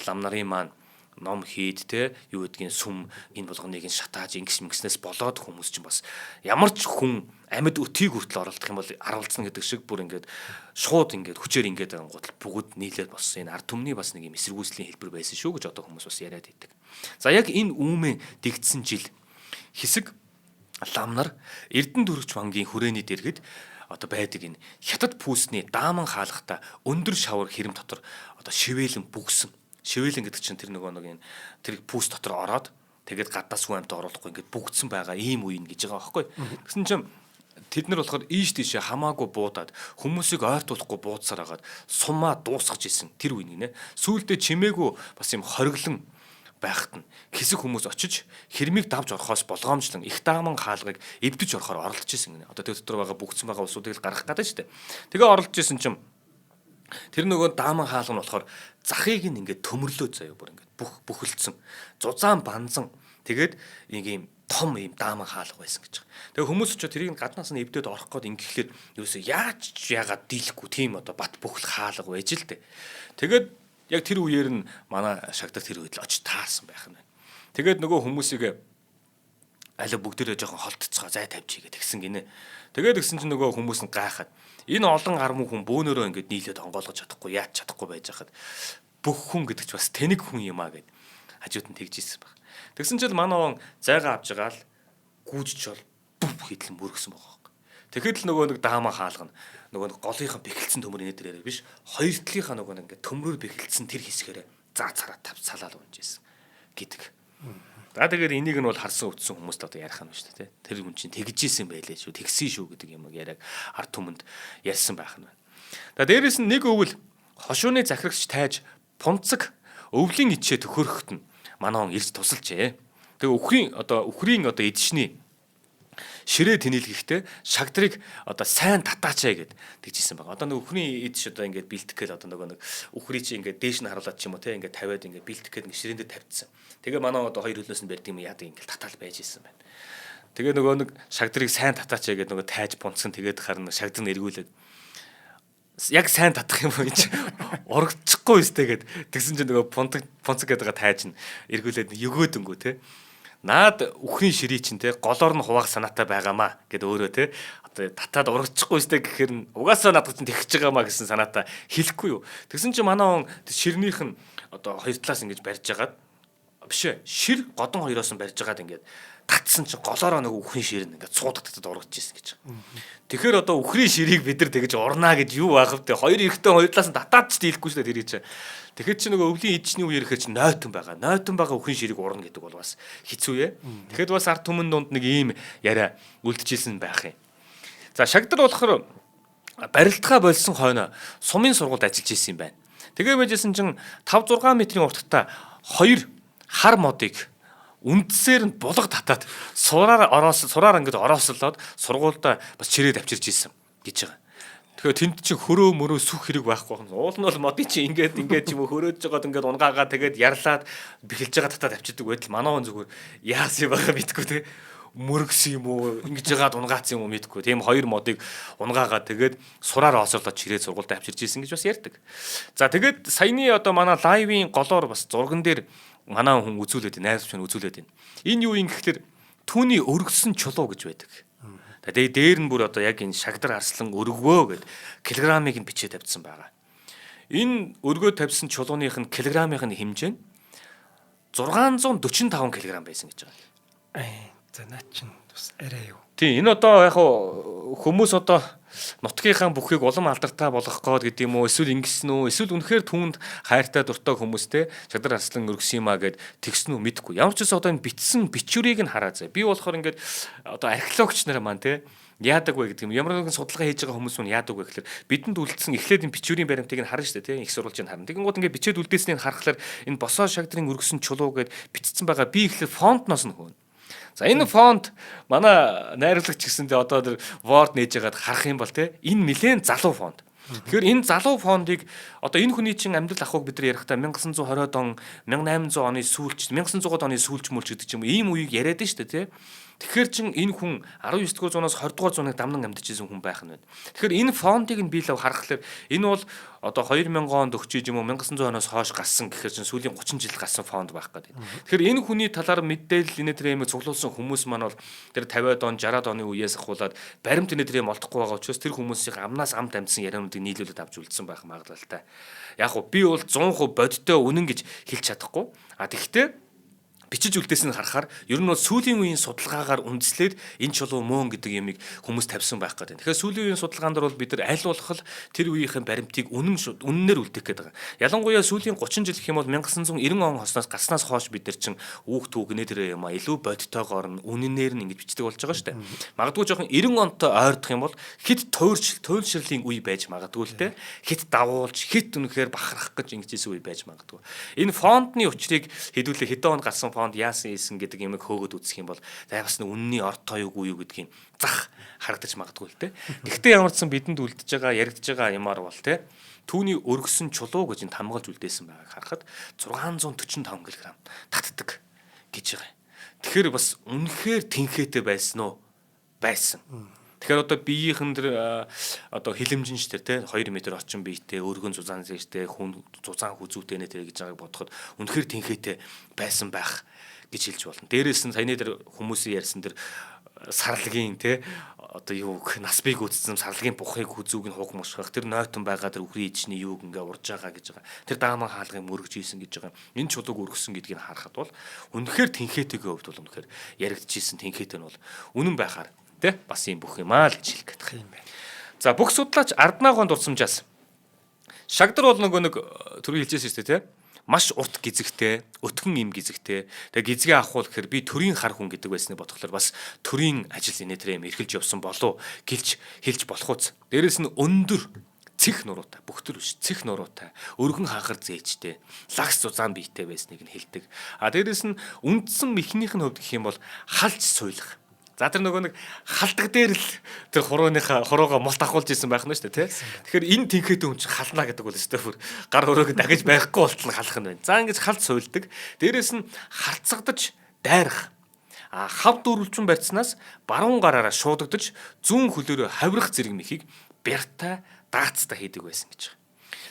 лам нарын маань ном хийд те юу гэдгийг сүм энэ болгоныг нь шатааж ингэснээс болоод хүмүүс чинь бас ямар ч хүн амьд өтийг хүртэл оролдох юм бол аруулцсан гэдэг шиг бүр ингээд шууд ингээд хүчээр ингээд ангуудл бүгд нийлээд боссон энэ ард түмний бас нэг юм эсэргүүцлийн хэлбэр байсан шүү гэж одоо хүмүүс бас яриад идэг. За яг энэ үүмэн дэгдсэн жил хэсэг лам нар Эрдэнэ төрөгч бангийн хүрээний дэргэд одоо байдаг энэ хятад пүүсний дааман хаалгатай өндөр шавар хэрэм дотор одоо шивэлэн бүгсэн. Шивэлэн гэдэг чинь тэр нөгөө нэг энэ тэр пүүс дотор ороод тэгээд гаднаас хүн амьтаа оруулахгүй ингээд бүгдсэн байгаа ийм үе гэж байгаа байхгүй. Тэгсэн чинь тэд нар болохоор ийш тийшээ хамаагүй буудаад хүмүүсийг ойртуулахгүй буудсаар хагаад сумаа дуусгаж исэн тэр үе нэ. Сүүлдээ чимээгүй бас юм хориглон байхад нь хэсэг хүмүүс очиж хэрмийг давж орохоос болгоомжлон их дааман хаалгыг эвдэж орохоор оролдож исэн гинэ. Одоо тэр дотор байгаа бүгдсэн байгаа усуудыг л гаргах гэдэг шүү дээ. Тэгээ оролдож исэн чинь тэр нөгөө дааман хаалга нь болохоор захыг нь ингээд төмөрлөө заяа бүр ингээд бүхэлдсэн. Зузаан банзан тэгээд нэг юм том юм дааман хаалга байсан гэж байгаа. Тэгээ хүмүүс ч тэрийг гаднаас нь эвдээд орох гээд ингэхлээр юусе яаж яагаад дийлэхгүй тийм одоо бат бөхөл хаалга байж л дээ. Тэгээд яг тэр үеэр нь манай шагдар тэр үед л очиж таарсан байх нь байна. Тэгээд нөгөө хүмүүсийг аль бүгдээрээ жоохон холтцгоо зай тавьж игээд тэгсэн гинэ. Тэгээд гисэн чинь нөгөө хүмүүс нь гайхаад энэ олон армуу хүн бөөнөрөө ингэж нийлээд онгоолгож чадахгүй яаж чадахгүй байж хахад бүх хүн гэдэг ч бас тэнэг хүн юм аа гэд хажууд нь тэгж ийсэн баг. Тэгсэн чинь манай он зайгаа авч байгаа л гүйжч бол бүв хийдлэн мөргсөн байгаа. Тэгэхэд л нөгөө нэг даамаа хаалгана. Нөгөө нэг голынхан бэхэлцэн төмөр инээд дээрээ биш. Хоёр талынхаа нөгөө нэг төмрөөр бэхэлцэн тэр хэсгээрээ заа цараа тав салаал унжсэн гэдэг. За тэгээд энийг нь бол харсан үтсэн хүмүүст одоо ярих юм шүү дээ. Тэр хүн чинь тэгж ийсэн байлээ шүү. Тэгсэн шүү гэдэг юм яриаг ард түмэнд ярьсан байх нь байна. За дээрээс нь нэг өвөл хошууны захирагч тайж пунцаг өвлийн ичээ төхөрөхт нь манай он ирж тусалжээ. Тэгээ үхрийн эдшний ширээ тэнэлгэхдээ шагдрыг одоо сайн татаачаа гэд тэгжсэн байгаа. Одоо нэг үхрийн эдш одоо ингээд бэлтгэх гээд одоо нөгөө нэг үхрий чи ингээд дээш нь харуулад ч юм уу те ингээд тавиад ингээд бэлтгэх гээд ингээд ширээндээ тавьчихсан. Тэгээ манай одоо хоёр хөлнөөс нь барьд юм яадаг ингээд татаал байж исэн байна. Тэгээ нөгөө нэг шагдрыг сайн татаачаа гэд нөгөө тайж пунцсан тэгээд харна шагдар нь эргүүлээд яг сайн татах юм уу гэж урагчихгүй өстэй гэд тэгсэн чинь нөгөө пунцаг гэдэг тайж нь эргүүлээд өгөөдөнгөө те наад үхрийн ширий чинь те голоор нь хуваах санаатай байгаамаа гэд өөрөө те одоо татаад урагчихгүй өстэй гэхээр нь угаасаа надад чинь тэгж байгаамаа гэсэн санаатай хэлэхгүй юу. Тэгсэн чинь манай он ширнийх нь одоо хоёр талаас ингэж барьж агаад биш ээ шир годон хоёроос нь барьж агаад ингээд татсан чинь голоороо нэг үхрийн шир нь ингээд цуудагдаад урагч ийсэн гэж. Тэгэхээр одоо үхрийн ширийг бид нар тэгж урнаа гэж юу байх вэ? Хоёр ихтэй хоёр талаас нь татаад ч дийлэхгүй шүү дээ тэрий чинь. Тэгэхээр чи нөгөө өвлийн эдчний үеэр ихээр чи нойтон байгаа. Нойтон байгаа үхрийн ширийг урна гэдэг бол бас хэцүү ээ. Тэгэхэд бас ард түмэн донд нэг ийм яриа үлдчихсэн байх юм. За шагдар болохоор барилдгаа болсон хойно сумын сургуульд ажиллаж исэн юм байна. Тэгээ байжсэн чинь 5-6 метрийн урттай хоёр хар модыг үндсээр нь булга татаад сураар ингээд ороосолоод сургуультай бас чирээ авчирж исэн гэж байгаа. Тэгэхээр тэнд чинь хөрөө мөрөө сүх хэрэг байхгүй байна. Уул нь бол модын чинь ингээд ч юм уу хөрөөж жагаад ингээд унгаагаа тэгээд ярлаад бэхэлж байгаа татаад авчирдаг байтал манай хүн зүгээр яасан юм байгаа мэдгүй те мөргсөн юм уу ингэж жагаад унгаацсан юм уу мэдгүй. Тийм хоёр модыг унгаагаа тэгээд сураар оосоолоод чирээ сургуультай авчирж исэн гэж бас ярьдаг. За тэгээд саяны одоо манай лайвын голоор бас зурган дээр манай хүн үзүүлээд найз чинь үзүүлээд байна. Энэ юу юм гэхээр түүний өргөсөн чулуу гэж байдаг. Тэгээ дээр нь бүр одоо яг энэ шагдар арслан өргөвөө гэд килограммыг нь бичээд тавьсан байгаа. Энэ өргөө тавьсан чулууных нь килограммын хэмжээ нь 645 кг байсан гэж байгаа.
За наа чин бас арай юу.
Тийм энэ одоо яг хүмүүс одоо нутгийнхаа бүхийг улам алдартай болгох гээд гэдэг юм уу эсвэл ингэсэн үү эсвэл үнэхээр түүнд хайртай дуртай хүмүүстэй шагдар арслан өргөсөн юм а гэд тэгсэн үү мэдэхгүй. Ямар ч гэсэн одоо энэ битсэн бичвэрийг нь хараа заа. Би болохоор ингээд одоо археологч нар маань те яадаг вэ гэдэг юм. Ямар нэгэн судалгаа хийж байгаа хүмүүс нь яадаг вэ гэхээр бидэнд үлдсэн эхлээд энэ бичвэрийн баримтыг нь харна шүү дээ те их сурвалжийг харна. Тэгэнгүүт ингээд бичээд үлдээснийг харахаар энэ босоо шагдрын өргөсөн чулуу гэд бичсэн байгаа. Би эхлээд фонтноос нь хөөн. За энэ фонт манай найруулагч гэсэндээ одоо тэр Word нээж ягаад харах юм бол те энэ нэлээд залуу фонт. Тэгэхээр энэ залуу фондыг одоо энэ хүний чинь амьдрал ахуйг бид нар ярихдаа 1920-од он 1800 оны сүүлч 1900-ад оны сүүлч мөлч гэдэг ч юм уу ийм үеийг яриад нь шүү дээ те. Тэгэхээр чин энэ хүн 19-р зуунаас 20-р зууныг дамнан амьдарч ирсэн хүн байх нь байна. Тэгэхээр энэ фондыг нь биелав харахаар энэ бол одоо 2000 онд өгчиж юм уу 1900 оноос хойш гарсан гэхээр чин сүүлийн 30 жил гарсан фонд байх гэдэг. Тэгэхээр энэ хүний талаар мэдээлэл энэ төр юм цуглуулсан хүмүүс маань бол тэр 50-ад он 60-ад оны үеэс ахуулаад баримт энэ төр юм олдохгүй байгаа учраас тэр хүмүүсийн амнаас амт амьдсан яриануудыг нийлүүлээд авч үлдсэн байх магадлалтай. Яг гоо би бол 100% бодиттой үнэн гэж хэлж чадахгүй. А тэгвэл бичиж үлдээснийг харахаар ер нь бол сүүлийн үеийн судалгаагаар үндэслээд энэ чулуу мөн гэдэг юмыг хүмүүс тавьсан байх гэдэг. Тэгэхээр сүүлийн үеийн судалгаан дээр бол бид нар аль болох тэр үеийнхэн баримтыг үнэнээр үлдээх гэдэг. Ялангуяа сүүлийн 30 жил гэх юм бол 1990 он хосноос гарснаас хойш бид нар чинь үүх түүгнээ тэр юм а илүү бодтойгоор нь үнэнээр нь ингэж бичдэг болж байгаа шүү дээ. Магадгүй жоохон 90 онтой ойрдох юм бол хит туйлшрлийн үе байж магадгүй л дээ. Хит давуулж хит үнэхээр бахарах гэж ингэжсэн үе байж магадгүй. Энэ фонтны учрыг хэдүүлээ хэдэн он гарсан фонд яасан ийсэн гэдэг юмыг хөөгд үзэх юм бол бас нэг үнний орт тоёгүй юу гэдгийг зах харагдаж магадгүй л те. Гэхдээ ямар ч сан бидэнд үлдэж байгаа яригдж байгаа юмар бол те түүний өргөсөн чулуу гэж энэ хамгаалж үлдээсэн байгааг харахад 645 кг татдаг гэж байгаа. Тэгэхээр бас үнэхээр тэнхээтэй байсан уу? Байсан. Тэгэхээр одоо биеийнхэн дэр одоо хилэмжинч тэр те 2 м орчим биетэй өргөн зузаан зэжтэй хүн зузаан хүзүүтэй нэ тэр гэж байгааг бодоход үнэхээр тэнхээтэй байсан байх гэж хэлж болно. Дээрээс нь саяны тэр хүмүүсийн ярьсан тэр сарлагын те одоо юу гэх нас бий гүйтсэн сарлагын бухыг хүзүүг нь хугмашгах тэр нойтон байгаа тэр үхрийн ичний юуг ингээ урж байгаа гэж байгаа. Тэр дааман хаалгын мөргөж ийсэн гэж байгаа. Энэ чулууг өргөсөн гэдгийг харахад бол үнэхээр тэнхээтэйгээ хувьд бол үнэхээр яригдчихсэн тэнхээтэй нь бол үнэн байхаар тэ бас юм бүх юм аа л гэж хэлэх гэдэг юм байна. За бүх судлаач Арднагоон дурсамжаас шагдар бол нэг төрөй хэлжсэн шүү дээ тэ маш урт гизэгтэй, өтгөн им гизэгтэй. Тэгээ гизгээ авах бол гэхээр би төрийн хар хүн гэдэг байсныг бодохлоор бас төрийн ажил инээдрээ юм эрхэлж явсан болов гэлж хэлж болох уус. Дээрээс нь өндөр цэх нуруутай, бүхтэр биш, цэх нуруутай, өргөн ханхар зээжтэй, лагс зузаан биетэй байсныг нь хэлдэг. А дээрээс нь үндсэн механикийн хувьд гэх юм бол халж суйлах. За тэр нөгөө нэг халдаг дээр л тэр хуруугаа молт ахуулж исэн байх нь шүү дээ тий. Тэгэхээр энэ тэнхээтэй хүн чинь халнаа гэдэг бол өстой бүр гар өрөөг дахиж байхгүй болтол халах нь байна. За ингэж халд суйлдаг. Дээрээс нь харцагдаж дайрах. Хав дөрвөлжин барьцнаас баруун гараараа шуудагдаж зүүн хөлөөрөө хавирах зэрэг мэхийг бяртай даацтай хийдэг байсан гэж.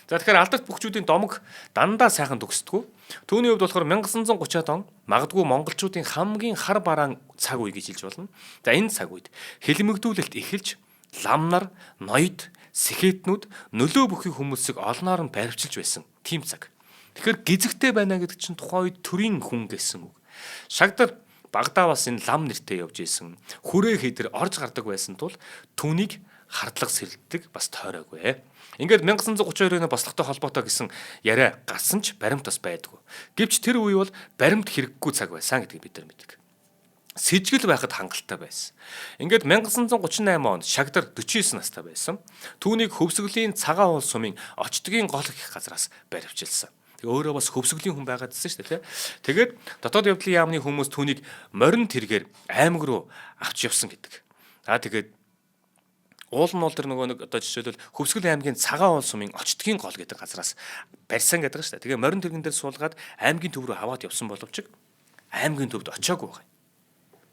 За тэгэхээр алдарт бүхчүүдийн домог дандаа сайхан төгсдгүү. Түүний хувьд болохоор 1930-аад он магадгүй монголчуудын хамгийн хар бараан цаг үе гэж хэлж болно. За энэ цаг үед хэлмэгдүүлэлт эхэлж лам нар, ноёд, сэхэтнүүд нөлөө бүхий хүмүүсийг олноор нь баривчилж байсан тийм цаг. Тэгэхээр гизэгтэй байна гэдэг чинь тухайн үед төрийн хүн гэсэн үг. Шагдар Багдаа бас энэ лам нэртэй явж исэн. Хүрээ хийдэр орж гардаг байсан тул түүнийг хардлага сэрэлддэг бас тойроогүй. Ингээд 1932 оны бослогтой холбоотой гэсэн яриа гарсан ч баримт бас байдгүй. Гэвч тэр үе бол баримт хэрэггүй цаг байсан гэдгийг бид нар мэддэг. Сэжгэл байхад хангалттай байсан. Ингээд 1938 онд Шагдар 49 настай байсан. Түүнийг Хөвсгөлийн цагаан уул сумын очдгийн гол их газраас баривчилсан. Өөрөө бас хөвсгөлийн хүн байгаадсэн шүү дээ. Тэгээд дотоод явдлын яамны хүмүүс түүнийг морин тэргээр аймаг руу авч явсан гэдэг. Тэгээд уул нь бол тэр нөгөө нэг одоо жишээлбэл Хөвсгөл аймгийн цагаан уул сумын очдгийн гол гэдэг газраас барьсан гэдэг шүү дээ. Тэгээ морин тэргэн дээр суулгаад аймгийн төв рүү аваад явсан боловч аймгийн төвд очиагүй байгаа.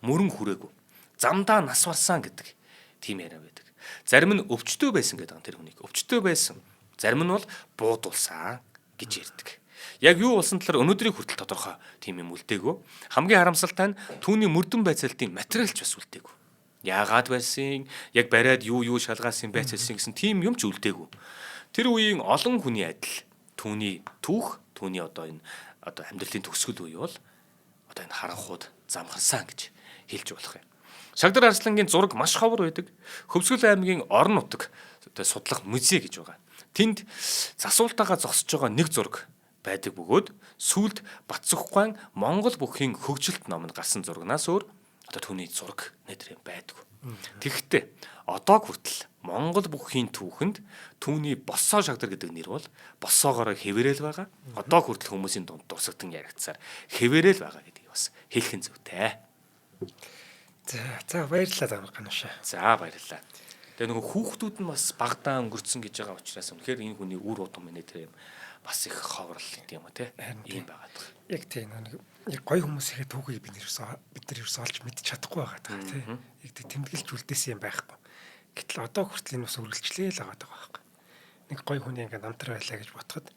Мөрөн хүрээгүй. Замдаа нас барсан гэдэг тийм яриа байдаг. Зарим нь өвчтөө байсан гэдэг тэр хүнийг. Өвчтөө байсан. Зарим нь бол буудулсан гэж ярьдаг. Яг юу болсон талаар өнөөдрийг хүртэл тодорхой тийм юм үлдээгүү. Хамгийн харамсалтай нь түүний мөрдөн байцаалтын материалч бас үлдээгүү. Яагаад байсан? Яг бариад юу шалгаасан байцаалсан гэсэн тийм юм ч үлдээгүү. Тэр үеийн олон хүний адил түүний түүх, түүний одоо энэ одоо амьдралын төгсгөл үе бол одоо энэ харанхууд замхарсан гэж хэлж болох юм. Шагдар Арслангийн зураг маш ховор байдаг. Хөвсгөл аймгийн орон нутаг судлах музей гэж байгаа. Тэнд засуултаагаа зогсож байгаа нэг зураг байдаг бөгөөд сүүлд Батцохгайн Монгол бүхийн хөгжилт номонд гарсан зурагнаас өөр одоо түүний зураг нэдэр юм байдгүй. Тэгэхдээ одоо хүртэл Монгол бүхийн түүхэнд түүний Боссоо Шагдар гэдэг нэр бол боссоогоор хэвээрэл байгаа. Одоо хүртэл хүмүүсийн дунд дурсагдан яригдсаар хэвээрэл байгаа гэдгийг бас хэлэх нь зүйтэй.
За баярлалаа Гануушаа.
За баярлалаа. Тэгээ нөгөө хүүхдүүд нь бас багадаа өнгөрцөн гэж байгаа учраас үнэхээр энэ хүний үр удам минь тэр юм бас их ховрол гэдэг юм а тий. Ийм байгаад байгаа.
Яг тийм нэг гой хүмүүс ихэд түүхийг бид нар ерөөсөө олж мэдчих чадахгүй байгаа даа тий. Яг тэмдэглэж үлдээсэн юм байхгүй. Гэтэл одоо хүртэл энэ бас үргэлжлээл байгаа байхгүй. Нэг гой хүний ингээд намтар байлаа гэж бодоход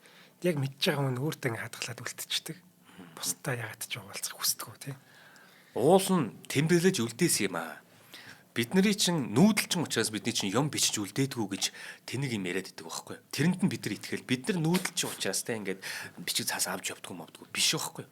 яг мэдж байгаа хүн өөртөө ингээд хадгалаад үлдчихдэг. Бусдаа яагаад ч уулзах хүсдэг үү тий.
Уул нь тэмдэглэж үлдээсэн юм аа. Бидний чинь нүүдэлчин учраас бидний чинь юм бичиж үлдээдгүү гэж тэнийг юм яриад идэг байхгүй. Тэрэнд нь бид нар итгэл бид нар нүүдэлчин учраас те ингээд бичиг цаас авч явдггүй мовдггүй биш байхгүй.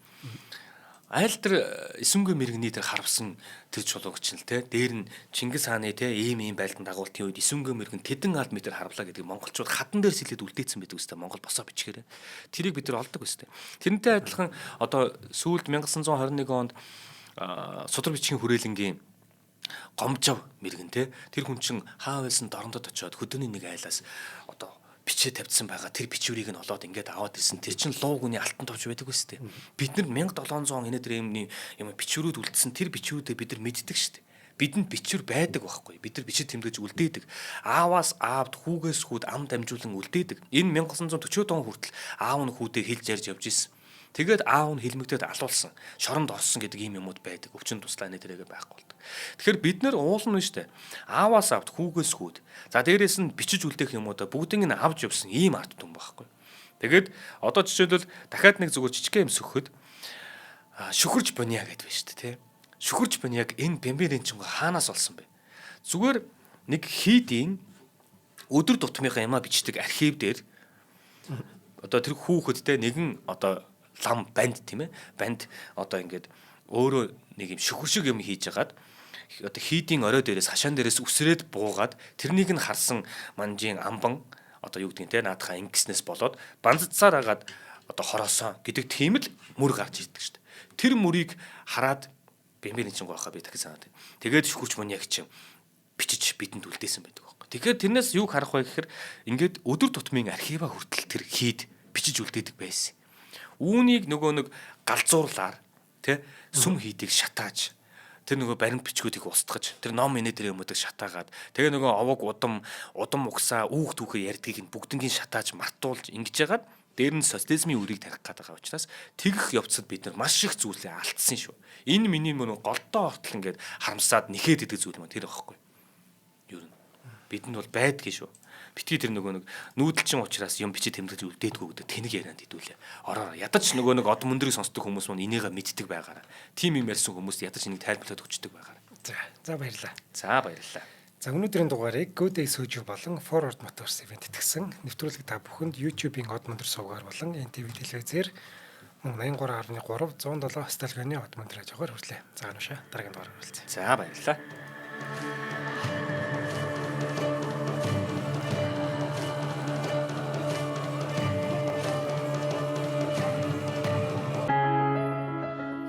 Айл тэр эсвэнгүй мэрэгний тэр харвсан тэр чулуугч нь те дээр нь Чингис хааны те ийм байлдан дагуултын үед эсвэнгүй мэрэгэн тэдэн алд метр харвлаа гэдэг монголчууд хатан дээр сэлээд үлдээсэн байдаг үстэй Монгол босоо бичгээрээ. Тэрийг бид нар олдог үстэй. Тэрнтэй адилхан одоо сүүлд 1921 онд Судар бичгийн хүрээлэнгийн гомжав мэрэгэн те тэр хүн чин хаа байсан дорндод очиод хөдөөний нэг айлаас одоо бичээ тавьдсан байгаа тэр бичвэрийг нь олоод ингээд аваад ирсэн тэр чин луу гүний алтан товч байдаг үстэй бид нар 1700 он энэдэр юм бичвэрүүд үлдсэн тэр бичвэрүүдээ бид нар мэддэг штэ бидэнд бичвэр байдаг байхгүй бид нар бичиж тэмдэж үлдээдэг ааваас аавд хүүгээс хүүд ам дамжуулан үлдээдэг энэ 1940 он хүртэл аав нь хүүдээ хэлж ярьж явж исэн Тэгээд аав нь хилмигдээд алуулсан, шоронд орсон гэдэг ийм юмуд байдаг. Өвчин туслааны тэрэг байхгүй болдог. Тэгэхээр бид нэр уулна шүү дээ. Ааваас авд хүүгээс хүүд. За дээрээс нь бичиж үлдээх юмудаа бүгдийг нь авч явсан ийм арт түн байхгүй. Тэгээд одоо жишээлбэл дахиад нэг зүгээр жижигхэн юм сөхөд шүхэрж бониа гэдэг байна шүү дээ, тий. Шүхэрж бониаг энэ бэмбэрийн чинь хаанаас олсон бэ? Зүгээр нэг хийдийн өдөр тутмынхаа ямаа бичдэг архив дээр одоо тэр хүүхэдтэй нэгэн одоо лам банд тийм ээ. Банд одоо ингээд өөрөө нэг юм шүхэр шиг юм хийж агаад одоо хийдийн орой дээрээс хашаан дээрээс үсрээд буугаад тэрнийг нь харсан манжийн амбан одоо юу гэдгийг те наадхаа ингэснээс болоод банзцаар агаад одоо хороосон гэдэг тийм л мөр гарч ирдэг шүү дээ. Тэр мөрийг хараад бэмбэрийн чинь гоохоо би дахиж санаад. Тэгээд шүхэрч мониак чинь бичиж бидэнд үлдээсэн байдаг байхгүй. Тэгэхээр тэрнээс юу харах вэ гэхээр ингээд өдөр тутмын архива хүртэл тэр хийд бичиж үлдээдэг байсан. Үүнийг нөгөө нэг галзуурлаар тий сүм хийдийг шатааж тэр нөгөө баримт бичгүүдийг устгаж тэр ном инээ тэр юмудыг шатаагаад тэгээ нөгөө овог удам угсаа үүх түүхээ ярьдгийг нь бүгднгийн шатааж мартуулж ингэж яагаад дээр нь социализмын үрийг тарих гэдэг учраас тэгэх явцад бид нар маш их зүйлээ алдсан шүү. Энэ миний мөн голдоо ортол ингээд харамсаад нэхэд идэг зүйл маань тэр байхгүй. Юу нь бидэнд бол байдгийн шүү. Битгий тэр нөгөө нэг нүүдэлчин учраас юм бичиж тэмдэглэж үлдээдгүү гэдэг тэнэг ярианд хэдүүлээ. Ороо ядаж нөгөө нэг од мөндрийг сонсдог хүмүүс маань энийгээ мэддэг байгаараа. Тим юм ярьсан хүмүүс ядаж энийг тайлбарлаад өгчдөг байгаараа.
За баярлалаа.
За баярлалаа.
За өнөөдрийн дугаарыг Go Day Soju болон Forward Motors event итгэсэн нэвтрүүлэг та бүхэнд YouTube-ийн од мөндөр сувгаар болон NTV телевизээр 83.3 107 сталганы од мөндөр хажуугаар хүрлээ. За анушаа дараагийн дугаараар уулзъя.
За баярлалаа.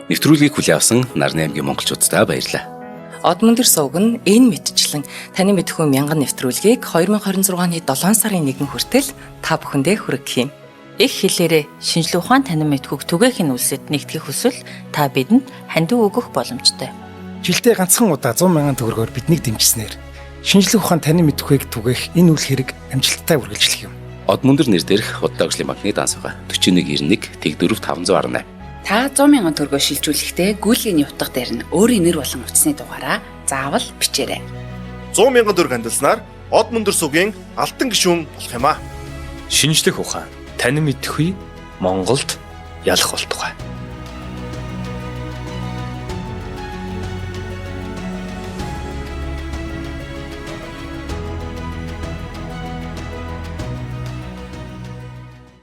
Нэвтрүүлгийг хүлээн авсан Нарны аймгийн монголчуудаа баярлалаа.
Од мөндөр сувг нь энэ мэдчлэн таны мэдхүйн мянган нэвтрүүлгийг 2026 оны 7 сарын 1 хүртэл та бүхэндээ хүргэх юм. Их хэлээрээ шинжлэх ухаан танин мэдхүйг түгээхийн үлсэд нэгтгэх хүсвэл та бидэнд хандив өгөх боломжтой.
Жилдээ ганцхан удаа 100,000 төгрөгөөр биднийг дэмжснээр шинжлэх ухаан танин мэдхүйг түгээх энэ үйл хэрэг амжилттай үргэлжлэх юм.
Од мөндөр нэр дээрх Удаагшлын банкны дансгаа 4191 тэг 4518.
Та 100,000 төгрөгөөр шилжүүлэхдээ гүйлгийн утга дээр нь өөрийн нэр болон утасны дугаараа заавал бичээрэй.
100,000 төгрөг хандалснаар од мөндөр сувгийн алтан гишүүн болох юм а.
Шинжлэх ухаан танин мэдхгүй Монголд ялах болтугай.